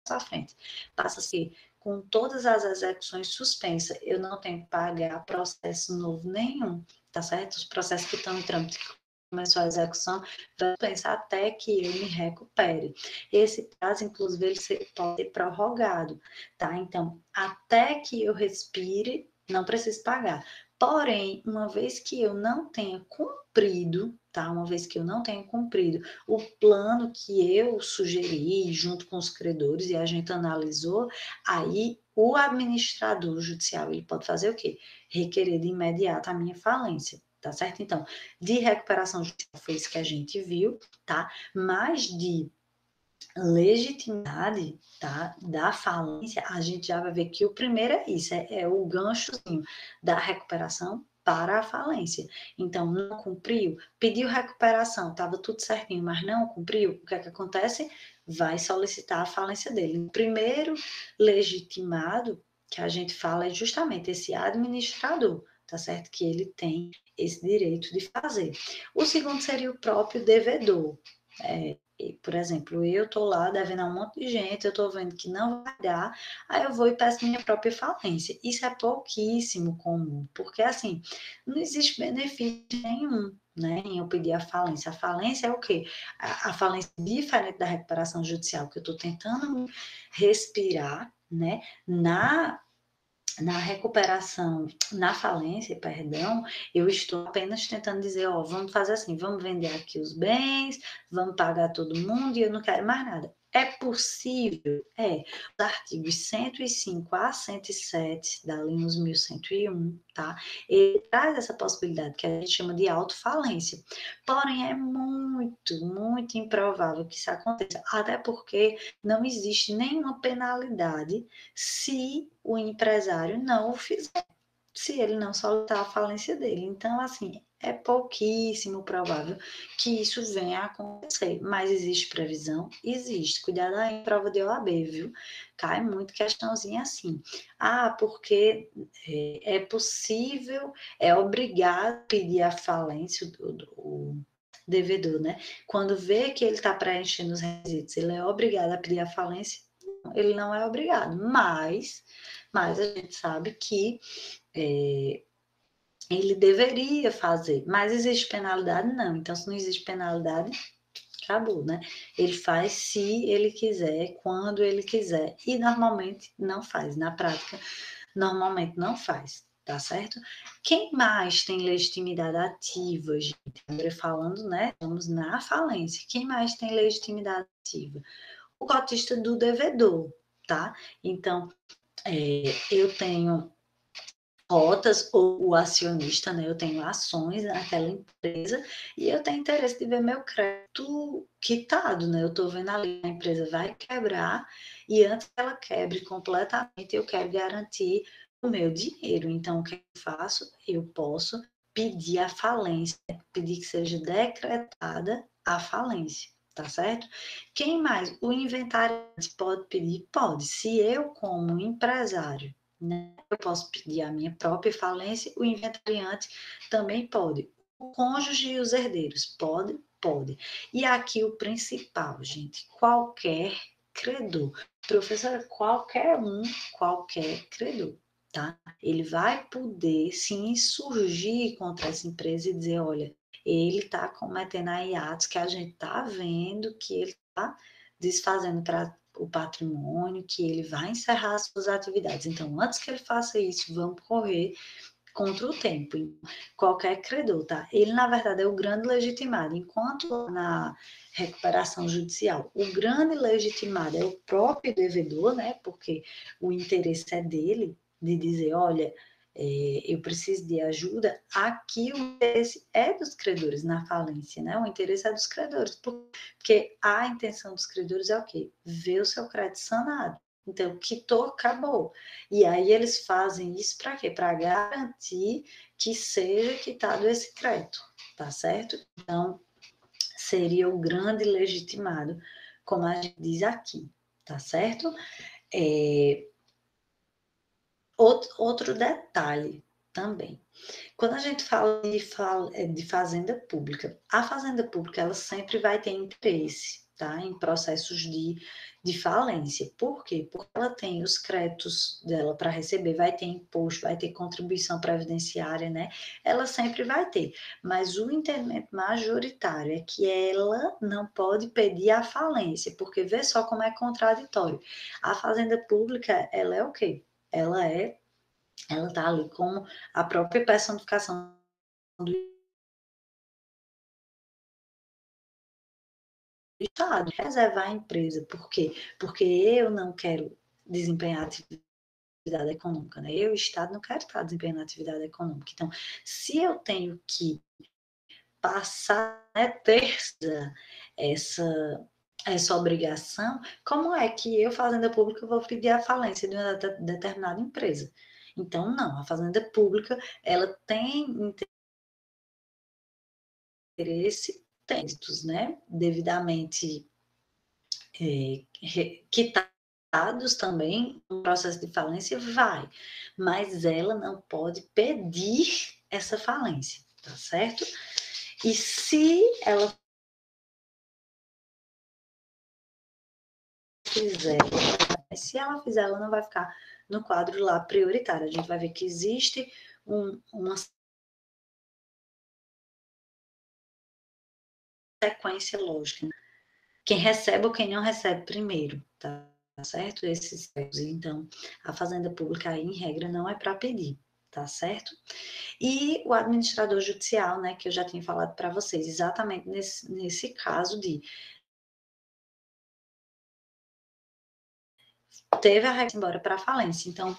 à frente. Passa-se com todas as execuções suspensas, eu não tenho que pagar processo novo nenhum, tá certo? Os processos que estão em trâmite, que começou a execução, vai pensar até que eu me recupere. Esse prazo, inclusive, ele pode ser prorrogado, tá? Então, até que eu respire, não preciso pagar. Porém, uma vez que eu não tenha cumprido, tá? Uma vez que eu não tenha cumprido o plano que eu sugeri junto com os credores e a gente analisou, aí o administrador judicial, ele pode fazer o quê? Requerer de imediato a minha falência, tá certo? Então, de recuperação judicial foi isso que a gente viu, tá? Mas de legitimidade, tá, da falência, a gente já vai ver que o primeiro é isso, é o ganchozinho da recuperação para a falência. Então, não cumpriu, pediu recuperação, estava tudo certinho, mas não cumpriu, o que é que acontece? Vai solicitar a falência dele. O primeiro legitimado que a gente fala é justamente esse administrador, tá certo? Que ele tem esse direito de fazer. O segundo seria o próprio devedor. Por exemplo, eu estou lá devendo a um monte de gente, eu estou vendo que não vai dar, aí eu vou e peço minha própria falência. Isso é pouquíssimo comum, porque assim, não existe benefício nenhum, né, em eu pedir a falência. A falência é o quê? A falência é diferente da recuperação judicial, que eu estou tentando respirar, né, na recuperação, na falência, perdão, eu estou apenas tentando dizer, ó, vamos fazer assim, vamos vender aqui os bens, vamos pagar todo mundo e eu não quero mais nada. É possível? É. Os artigos 105 a 107 da Lei 11.101, tá? Ele traz essa possibilidade que a gente chama de autofalência. Porém, é muito, muito improvável que isso aconteça, até porque não existe nenhuma penalidade se o empresário não o fizer, se ele não soltar a falência dele. Então, assim, é pouquíssimo provável que isso venha a acontecer, mas existe previsão? Existe. Cuidado aí em prova de OAB, viu? Cai muito questãozinha assim. Ah, porque é possível, é obrigado a pedir a falência, o devedor, né? Quando vê que ele está preenchendo os requisitos, ele é obrigado a pedir a falência? Não, ele não é obrigado, mas a gente sabe que ele deveria fazer, mas existe penalidade? Não. Então, se não existe penalidade, acabou, né? Ele faz se ele quiser, quando ele quiser, e normalmente não faz. Na prática, normalmente não faz, tá certo? Quem mais tem legitimidade ativa, gente? Agora falando, né? Estamos na falência. Quem mais tem legitimidade ativa? O cotista do devedor, tá? Então, eu tenho cotas ou o acionista, né? Eu tenho ações naquela empresa e eu tenho interesse de ver meu crédito quitado, né? Eu estou vendo ali a empresa vai quebrar e antes que ela quebre completamente, eu quero garantir o meu dinheiro. Então, o que eu faço? Eu posso pedir a falência, pedir que seja decretada a falência. Tá certo? Quem mais? O inventariante pode pedir? Pode. Se eu, como empresário, né, eu posso pedir a minha própria falência, o inventariante também pode. O cônjuge e os herdeiros, pode, pode. E aqui o principal, gente, qualquer credor. Professora, qualquer credor, tá? Ele vai poder se insurgir contra essa empresa e dizer, olha, ele está cometendo aí atos que a gente está vendo que ele está desfazendo o patrimônio, que ele vai encerrar as suas atividades. Então, antes que ele faça isso, vamos correr contra o tempo. Qualquer credor, tá? Ele, na verdade, é o grande legitimado. Enquanto na recuperação judicial, o grande legitimado é o próprio devedor, né? Porque o interesse é dele, de dizer, olha, eu preciso de ajuda. Aqui o interesse é dos credores na falência, né? O interesse é dos credores, porque a intenção dos credores é o quê? Ver o seu crédito sanado. Então, quitou, acabou. E aí eles fazem isso para quê? Para garantir que seja quitado esse crédito, tá certo? Então, seria o grande legitimado, como a gente diz aqui, tá certo? Outro detalhe também. Quando a gente fala de fazenda pública, a fazenda pública ela sempre vai ter interesse, tá, em processos de falência. Por quê? Porque ela tem os créditos dela para receber, vai ter imposto, vai ter contribuição previdenciária, né? Ela sempre vai ter. Mas o entendimento majoritário é que ela não pode pedir a falência, porque vê só como é contraditório. A fazenda pública, ela é o quê? Ela está ali como a própria personificação do Estado, reservar a empresa. Por quê? Porque eu não quero desempenhar atividade econômica, né? Eu, Estado, não quero estar desempenhando atividade econômica. Então, se eu tenho que passar, né, ter essa, essa obrigação, como é que eu, Fazenda Pública, vou pedir a falência de uma determinada empresa? Então, não, a Fazenda Pública, ela tem interesse, técitos, né, devidamente quitados também, no processo de falência, vai, mas ela não pode pedir essa falência, tá certo? E fizer, se ela fizer, ela não vai ficar no quadro lá prioritário. A gente vai ver que existe uma sequência lógica, né? Quem recebe ou quem não recebe primeiro, tá certo? Esses, então, a fazenda pública aí, em regra, não é para pedir, tá certo? E o administrador judicial, né, que eu já tinha falado para vocês, exatamente nesse caso de teve a regra embora para falência. Então,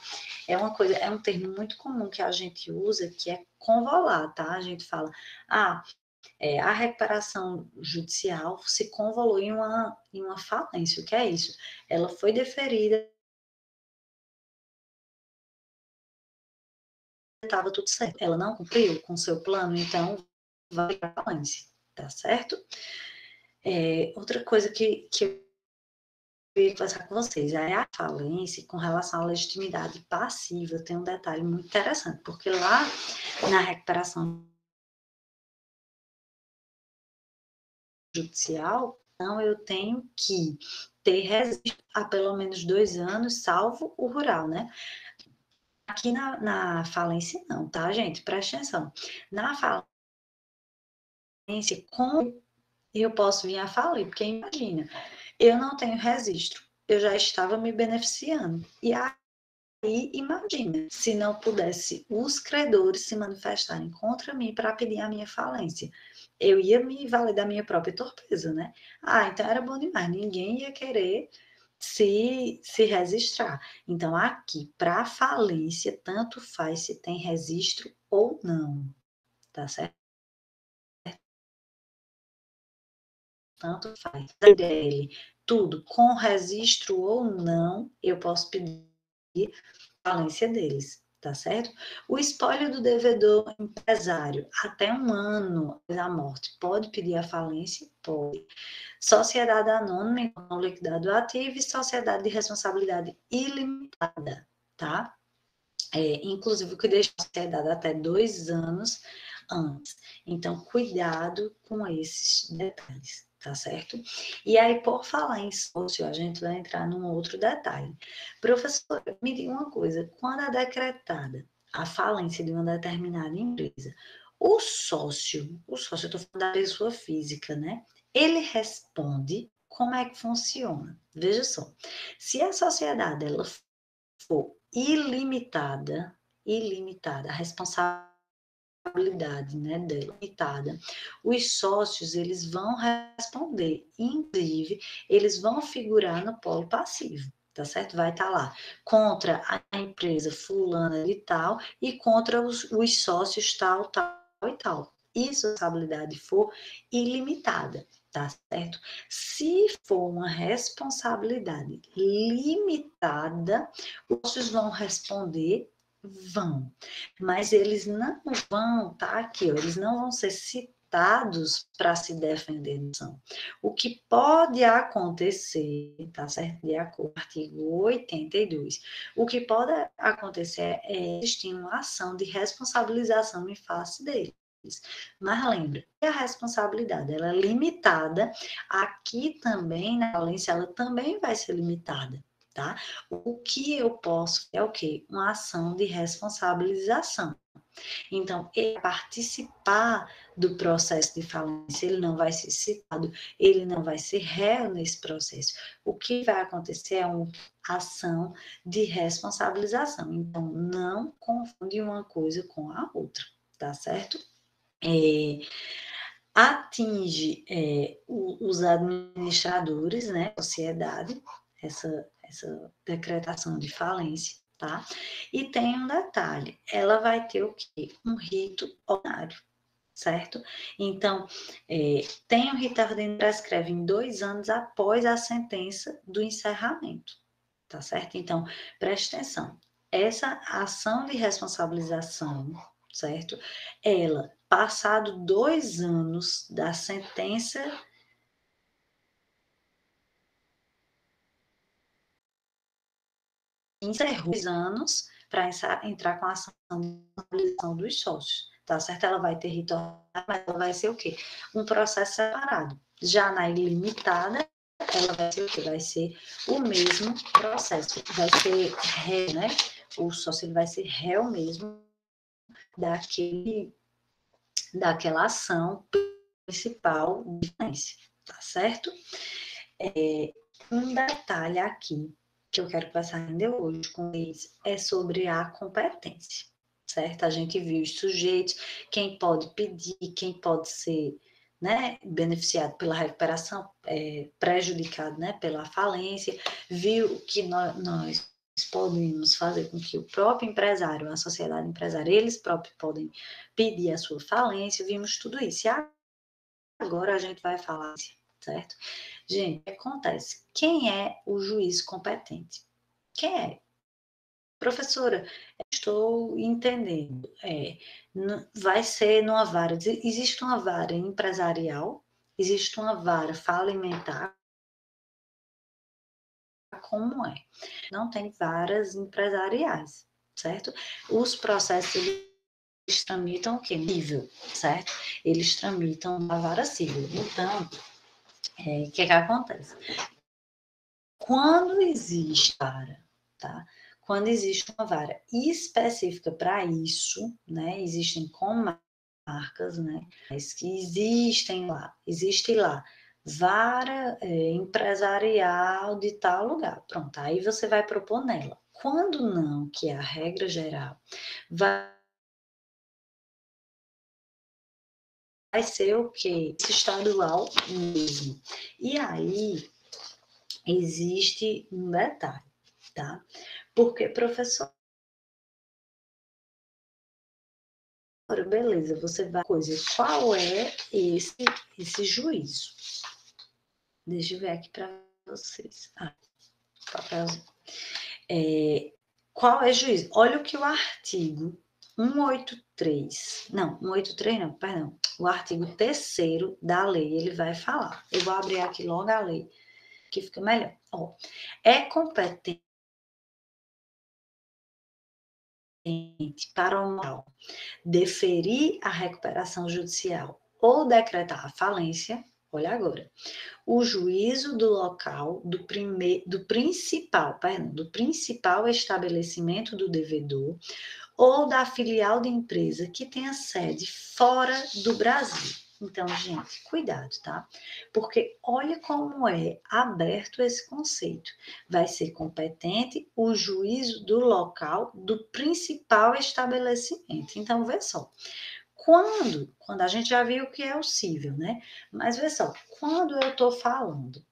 é um termo muito comum que a gente usa, que é convolar, tá? A gente fala, a recuperação judicial se convolou em uma falência. O que é isso? Ela foi deferida estava tudo certo. Ela não cumpriu com o seu plano, então vai para a falência, tá certo? Outra coisa que eu queria conversar com vocês é a falência com relação à legitimidade passiva. Tem um detalhe muito interessante, porque lá na recuperação judicial, então eu tenho que ter registro há pelo menos 2 anos, salvo o rural, né? Aqui na falência não, tá, gente? Presta atenção. Na falência, como eu posso vir a falir? Porque imagina, eu não tenho registro, eu já estava me beneficiando. E aí, imagina, se não pudesse os credores se manifestarem contra mim para pedir a minha falência. Eu ia me valer da minha própria torpeza, né? Então era bom demais, ninguém ia querer se registrar. Então, aqui, para falência, tanto faz se tem registro ou não, tá certo? Tanto faz. Dele, tudo, com registro ou não, eu posso pedir falência deles, tá certo? O espólio do devedor empresário, até 1 ano após a morte, pode pedir a falência? Pode. Sociedade anônima, não liquidado ativo e sociedade de responsabilidade ilimitada, tá? Inclusive, o que deixa a sociedade até 2 anos antes. Então, cuidado com esses detalhes, tá certo? E aí, por falar em sócio, a gente vai entrar num outro detalhe. Professor, me diga uma coisa: quando é decretada a falência de uma determinada empresa, eu estou falando da pessoa física, né? Ele responde. Como é que funciona? Veja só, se a sociedade ela for ilimitada, a responsabilidade, né, dela, limitada, os sócios, eles vão responder, inclusive, eles vão figurar no polo passivo, tá certo? Vai estar lá, contra a empresa fulana e tal, e contra os sócios tal, tal e tal. E se a responsabilidade for ilimitada, tá certo? Se for uma responsabilidade limitada, os sócios vão responder, vão, mas eles não vão, tá aqui, ó, eles não vão ser citados para se defender da ação. O que pode acontecer, tá certo? De acordo com o artigo 82, o que pode acontecer é existir uma ação de responsabilização em face deles. Mas lembra, que a responsabilidade ela é limitada, aqui também na falência ela também vai ser limitada, tá? O que eu posso é o quê? Uma ação de responsabilização. Então, ele participar do processo de falência, ele não vai ser citado, ele não vai ser réu nesse processo. O que vai acontecer é uma ação de responsabilização. Então, não confunde uma coisa com a outra, tá certo? Atinge os administradores, né, sociedade, essa decretação de falência, tá? E tem um detalhe, ela vai ter o quê? Um rito ordinário, certo? Então, tem o rito ordinário que prescreve em 2 anos após a sentença do encerramento, tá certo? Então, preste atenção, essa ação de responsabilização, certo? Ela, passado 2 anos da sentença, encerrou 2 anos para entrar com a ação de responsabilização dos sócios, tá certo? Ela vai ter ritual, mas ela vai ser o quê? Um processo separado. Já na ilimitada, ela vai ser o quê? Vai ser o mesmo processo. Vai ser réu, né? O sócio ele vai ser réu mesmo daquela ação principal de falência, tá certo? Um detalhe aqui que eu quero passar ainda hoje com eles é sobre a competência, certo? A gente viu os sujeitos, quem pode pedir, quem pode ser, né, beneficiado pela recuperação, prejudicado, né, pela falência, viu que nós podemos fazer com que o próprio empresário, a sociedade empresária, eles próprios podem pedir a sua falência, vimos tudo isso. E agora a gente vai falar, certo? Gente, o que acontece? Quem é o juiz competente? Quem é? Professora, estou entendendo. Vai ser numa vara. Existe uma vara empresarial, existe uma vara falimentar, como é? Não tem varas empresariais, certo? Os processos eles tramitam o quê? Nível, certo? Eles tramitam a vara civil. Então, o que acontece? Quando existe vara, tá? Quando existe uma vara específica para isso, né? Existem comarcas, né? Mas que existe lá vara empresarial de tal lugar. Pronto, aí você vai propor nela. Quando não, que é a regra geral, vai ser o quê? Estadual mesmo. E aí existe um detalhe, tá? Porque, professor, beleza, você vai coisa, qual é esse juízo? Deixa eu ver aqui para vocês. Papelzinho. Qual é juízo? Olha o que o artigo 183, não, 183 não, perdão, o artigo 3º da lei, ele vai falar. Eu vou abrir aqui logo a lei, que fica melhor. Ó, é competente para o mal deferir a recuperação judicial ou decretar a falência, olha agora, o juízo do local do principal estabelecimento do devedor ou da filial de empresa que tenha sede fora do Brasil. Então, gente, cuidado, tá? Porque olha como é aberto esse conceito. Vai ser competente o juízo do local do principal estabelecimento. Então, vê só. Quando a gente já viu o que é o cível, né? Mas vê só, quando eu estou falando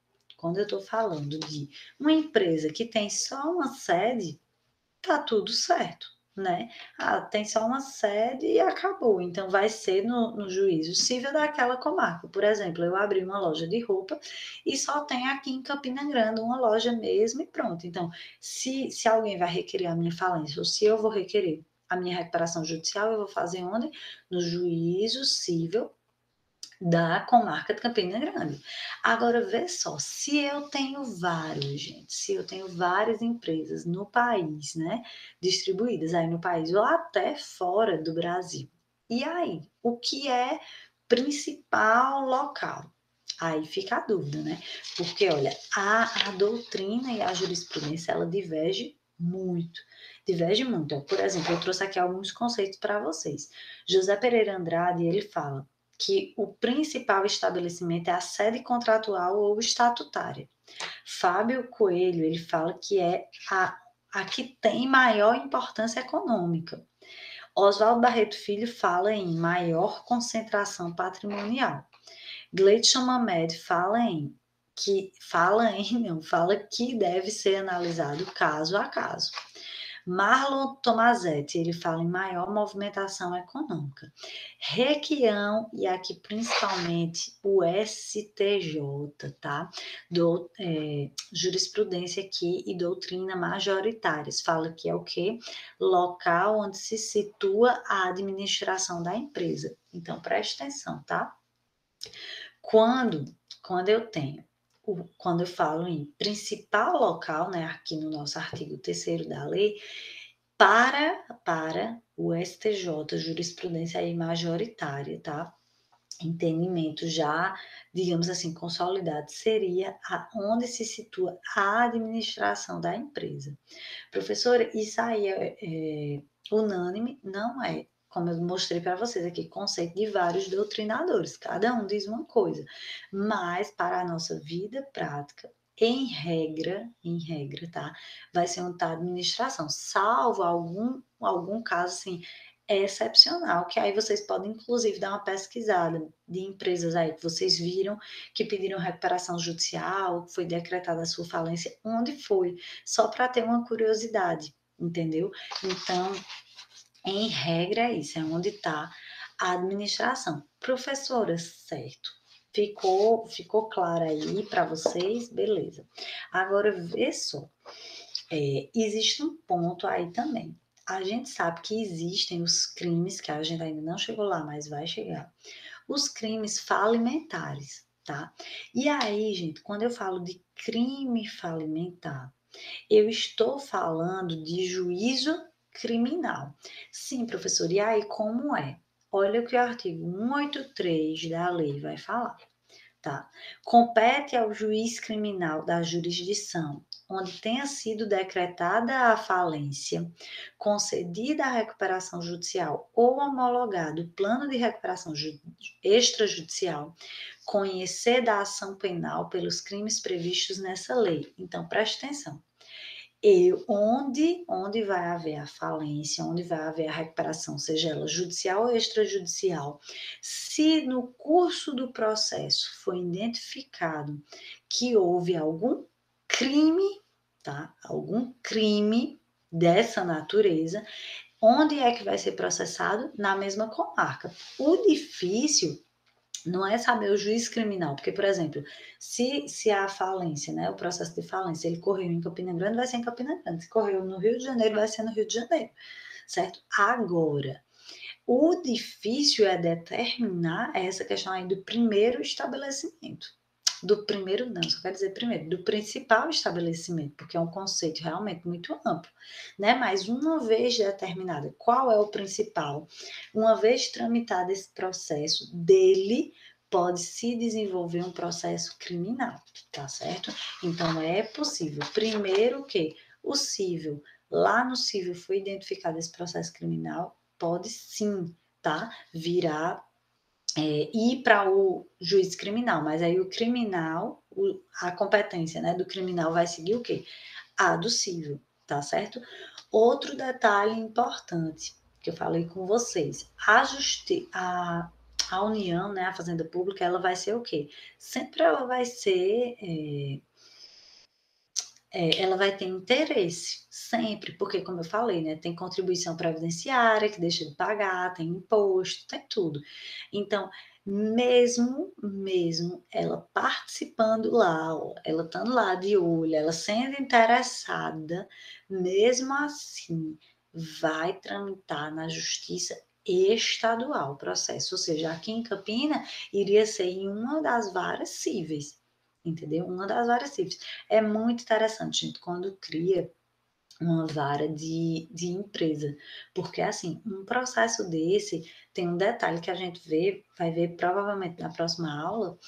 de uma empresa que tem só uma sede, tá tudo certo, né? Tem só uma sede e acabou. Então, vai ser no juízo civil daquela comarca. Por exemplo, eu abri uma loja de roupa e só tem aqui em Campina Grande uma loja mesmo e pronto. Então, se alguém vai requerer a minha falência ou se eu vou requerer a minha recuperação judicial, eu vou fazer onde? No juízo civil da comarca de Campina Grande. Agora, vê só, se eu tenho se eu tenho várias empresas no país, né, distribuídas aí no país ou até fora do Brasil. E aí, o que é principal local? Aí fica a dúvida, né? Porque, olha, a doutrina e a jurisprudência, ela diverge muito. Diverge muito. Por exemplo, eu trouxe aqui alguns conceitos para vocês. José Pereira Andrade, ele fala que o principal estabelecimento é a sede contratual ou estatutária. Fábio Coelho, ele fala que é a que tem maior importância econômica. Oswaldo Barreto Filho fala em maior concentração patrimonial. Gleidson Mamed fala que deve ser analisado caso a caso. Marlon Tomazetti, ele fala em maior movimentação econômica. Requião, e aqui principalmente o STJ, tá? Jurisprudência aqui e doutrina majoritárias. Fala que é o quê? Local onde se situa a administração da empresa. Então, preste atenção, tá? Quando eu tenho, quando eu falo em principal local, né, aqui no nosso artigo 3º da lei, para o STJ, jurisprudência aí majoritária, tá? Entendimento já, digamos assim, consolidado, seria onde se situa a administração da empresa. Professora, isso aí é unânime? Não é. Como eu mostrei para vocês aqui, conceito de vários doutrinadores, cada um diz uma coisa, mas para a nossa vida prática, em regra, tá? Vai ser onde está a administração, salvo algum caso, assim, excepcional, que aí vocês podem, inclusive, dar uma pesquisada de empresas aí que vocês viram que pediram recuperação judicial, foi decretada a sua falência, onde foi, só para ter uma curiosidade, entendeu? Então, em regra, é isso, é onde está a administração. Professora, certo. Ficou claro aí para vocês? Beleza. Agora, vê só. Existe um ponto aí também. A gente sabe que existem os crimes, que a gente ainda não chegou lá, mas vai chegar, os crimes falimentares, tá? E aí, gente, quando eu falo de crime falimentar, eu estou falando de juízo criminal. Sim, professor, e aí como é? Olha o que o artigo 183 da lei vai falar, tá? Compete ao juiz criminal da jurisdição onde tenha sido decretada a falência, concedida a recuperação judicial ou homologado o plano de recuperação extrajudicial, conhecer da ação penal pelos crimes previstos nessa lei. Então, preste atenção. E onde vai haver a falência, onde vai haver a recuperação, seja ela judicial ou extrajudicial, se no curso do processo foi identificado que houve algum crime, tá? Algum crime dessa natureza, onde é que vai ser processado? Na mesma comarca. O difícil não é saber o juiz criminal, porque, por exemplo, se a falência, né, o processo de falência, ele correu em Campina Grande, vai ser em Campina Grande. Se correu no Rio de Janeiro, vai ser no Rio de Janeiro, certo? Agora, o difícil é determinar essa questão aí do primeiro estabelecimento. Do primeiro, não, só quero dizer primeiro, do principal estabelecimento, porque é um conceito realmente muito amplo, né? Mas uma vez determinada qual é o principal, uma vez tramitado esse processo, dele pode se desenvolver um processo criminal, tá certo? Então é possível. Primeiro que o cível, lá no cível foi identificado esse processo criminal, pode sim, tá? Virar ir para o juiz criminal, mas aí o criminal, a competência, né, do criminal vai seguir o quê? A do cível, tá certo? Outro detalhe importante que eu falei com vocês, a União, né, a Fazenda Pública, ela vai ser o quê? Sempre ela vai ser ela vai ter interesse, sempre, porque, como eu falei, né, tem contribuição previdenciária que deixa de pagar, tem imposto, tem tudo. Então, mesmo ela participando lá, ó, ela estando lá de olho, ela sendo interessada, mesmo assim, vai tramitar na justiça estadual o processo, ou seja, aqui em Campina iria ser em uma das varas cíveis, entendeu? Uma das varas cíveis. É muito interessante, gente, quando cria uma vara de empresa, porque assim, um processo desse tem um detalhe que a gente vai ver provavelmente na próxima aula,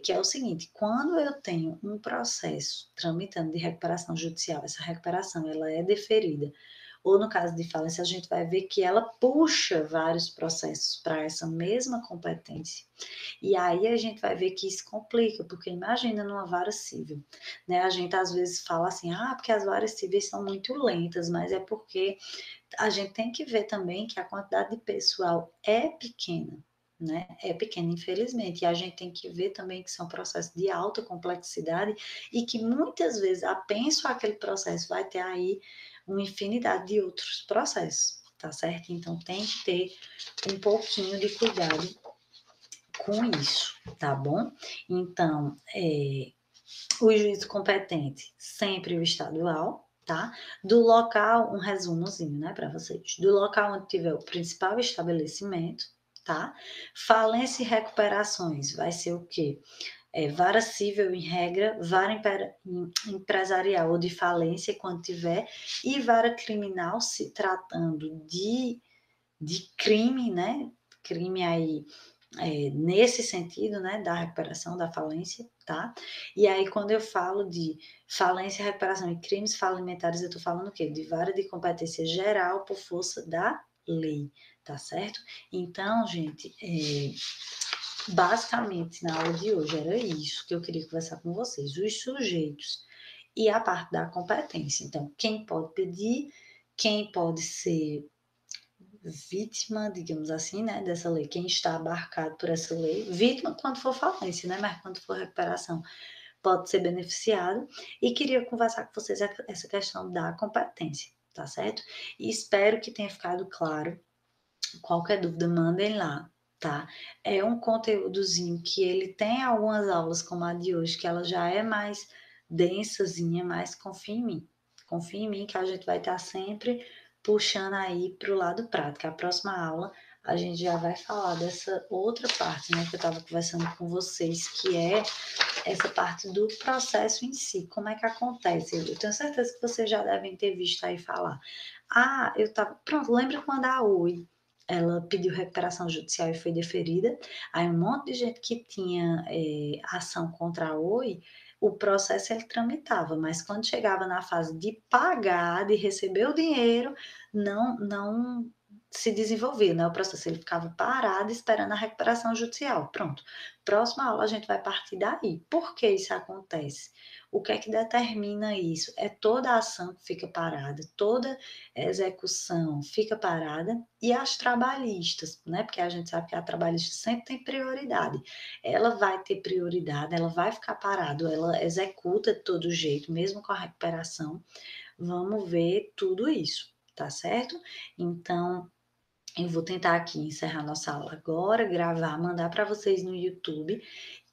que é o seguinte, quando eu tenho um processo tramitando de recuperação judicial, essa recuperação ela é deferida, ou no caso de falência, a gente vai ver que ela puxa vários processos para essa mesma competência. E aí a gente vai ver que isso complica, porque imagina numa vara civil, né? A gente às vezes fala assim, porque as varas civis são muito lentas, mas é porque a gente tem que ver também que a quantidade de pessoal é pequena, né? É pequena, infelizmente. E a gente tem que ver também que são processos de alta complexidade e que muitas vezes apenso aquele processo vai ter aí uma infinidade de outros processos, tá certo? Então tem que ter um pouquinho de cuidado com isso, tá bom? Então, o juízo competente, sempre o estadual, tá? Do local, um resumozinho, né, para vocês. Do local onde tiver o principal estabelecimento, tá? Falência e recuperações, vai ser o quê? Vara civil em regra, vara empresarial ou de falência, quando tiver, e vara criminal, se tratando de crime, né? Crime aí nesse sentido, né, da recuperação da falência, tá? E aí, quando eu falo de falência, recuperação e crimes falimentares, eu estou falando o quê? De vara de competência geral por força da lei, tá certo? Então, gente, basicamente, na aula de hoje era isso que eu queria conversar com vocês, os sujeitos e a parte da competência. Então, quem pode pedir, quem pode ser vítima, digamos assim, né, dessa lei, quem está abarcado por essa lei, vítima quando for falência, né, mas quando for recuperação pode ser beneficiado, e queria conversar com vocês essa questão da competência, tá certo? E espero que tenha ficado claro. Qualquer dúvida, mandem lá, tá? É um conteúdozinho que ele tem algumas aulas, como a de hoje, que ela já é mais densazinha, mas confia em mim. Confia em mim que a gente vai estar sempre puxando aí para o lado prático. A próxima aula a gente já vai falar dessa outra parte, né, que eu estava conversando com vocês, que é essa parte do processo em si, como é que acontece. Eu tenho certeza que vocês já devem ter visto aí falar. Ah, eu estava. Pronto, lembra quando a Oi ela pediu recuperação judicial e foi deferida? Aí um monte de gente que tinha ação contra a Oi, o processo ele tramitava, mas quando chegava na fase de pagar, de receber o dinheiro, não se desenvolvia, né? O processo ele ficava parado esperando a recuperação judicial. Pronto. Próxima aula a gente vai partir daí. Por que isso acontece? O que é que determina isso? É toda a ação que fica parada, toda execução fica parada e as trabalhistas, né? Porque a gente sabe que a trabalhista sempre tem prioridade. Ela vai ter prioridade, ela vai ficar parada, ela executa de todo jeito, mesmo com a recuperação. Vamos ver tudo isso, tá certo? Então, eu vou tentar aqui encerrar nossa aula agora, gravar, mandar para vocês no YouTube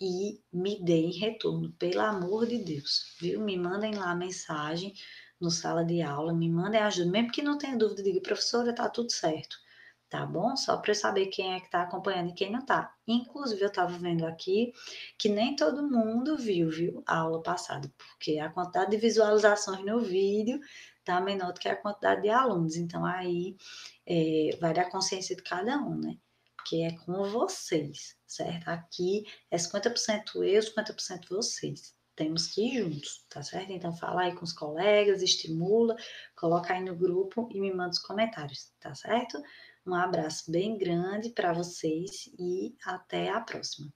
e me deem retorno, pelo amor de Deus, viu? Me mandem lá a mensagem no sala de aula, me mandem ajuda, mesmo que não tenha dúvida, diga, professora, tá tudo certo, tá bom? Só para eu saber quem é que tá acompanhando e quem não tá. Inclusive, eu estava vendo aqui que nem todo mundo viu a aula passada, porque a quantidade de visualizações no vídeo tá menor do que a quantidade de alunos, então aí vai da consciência de cada um, né? Porque é com vocês, certo? Aqui é 50% eu, 50% vocês. Temos que ir juntos, tá certo? Então fala aí com os colegas, estimula, coloca aí no grupo e me manda os comentários, tá certo? Um abraço bem grande para vocês e até a próxima.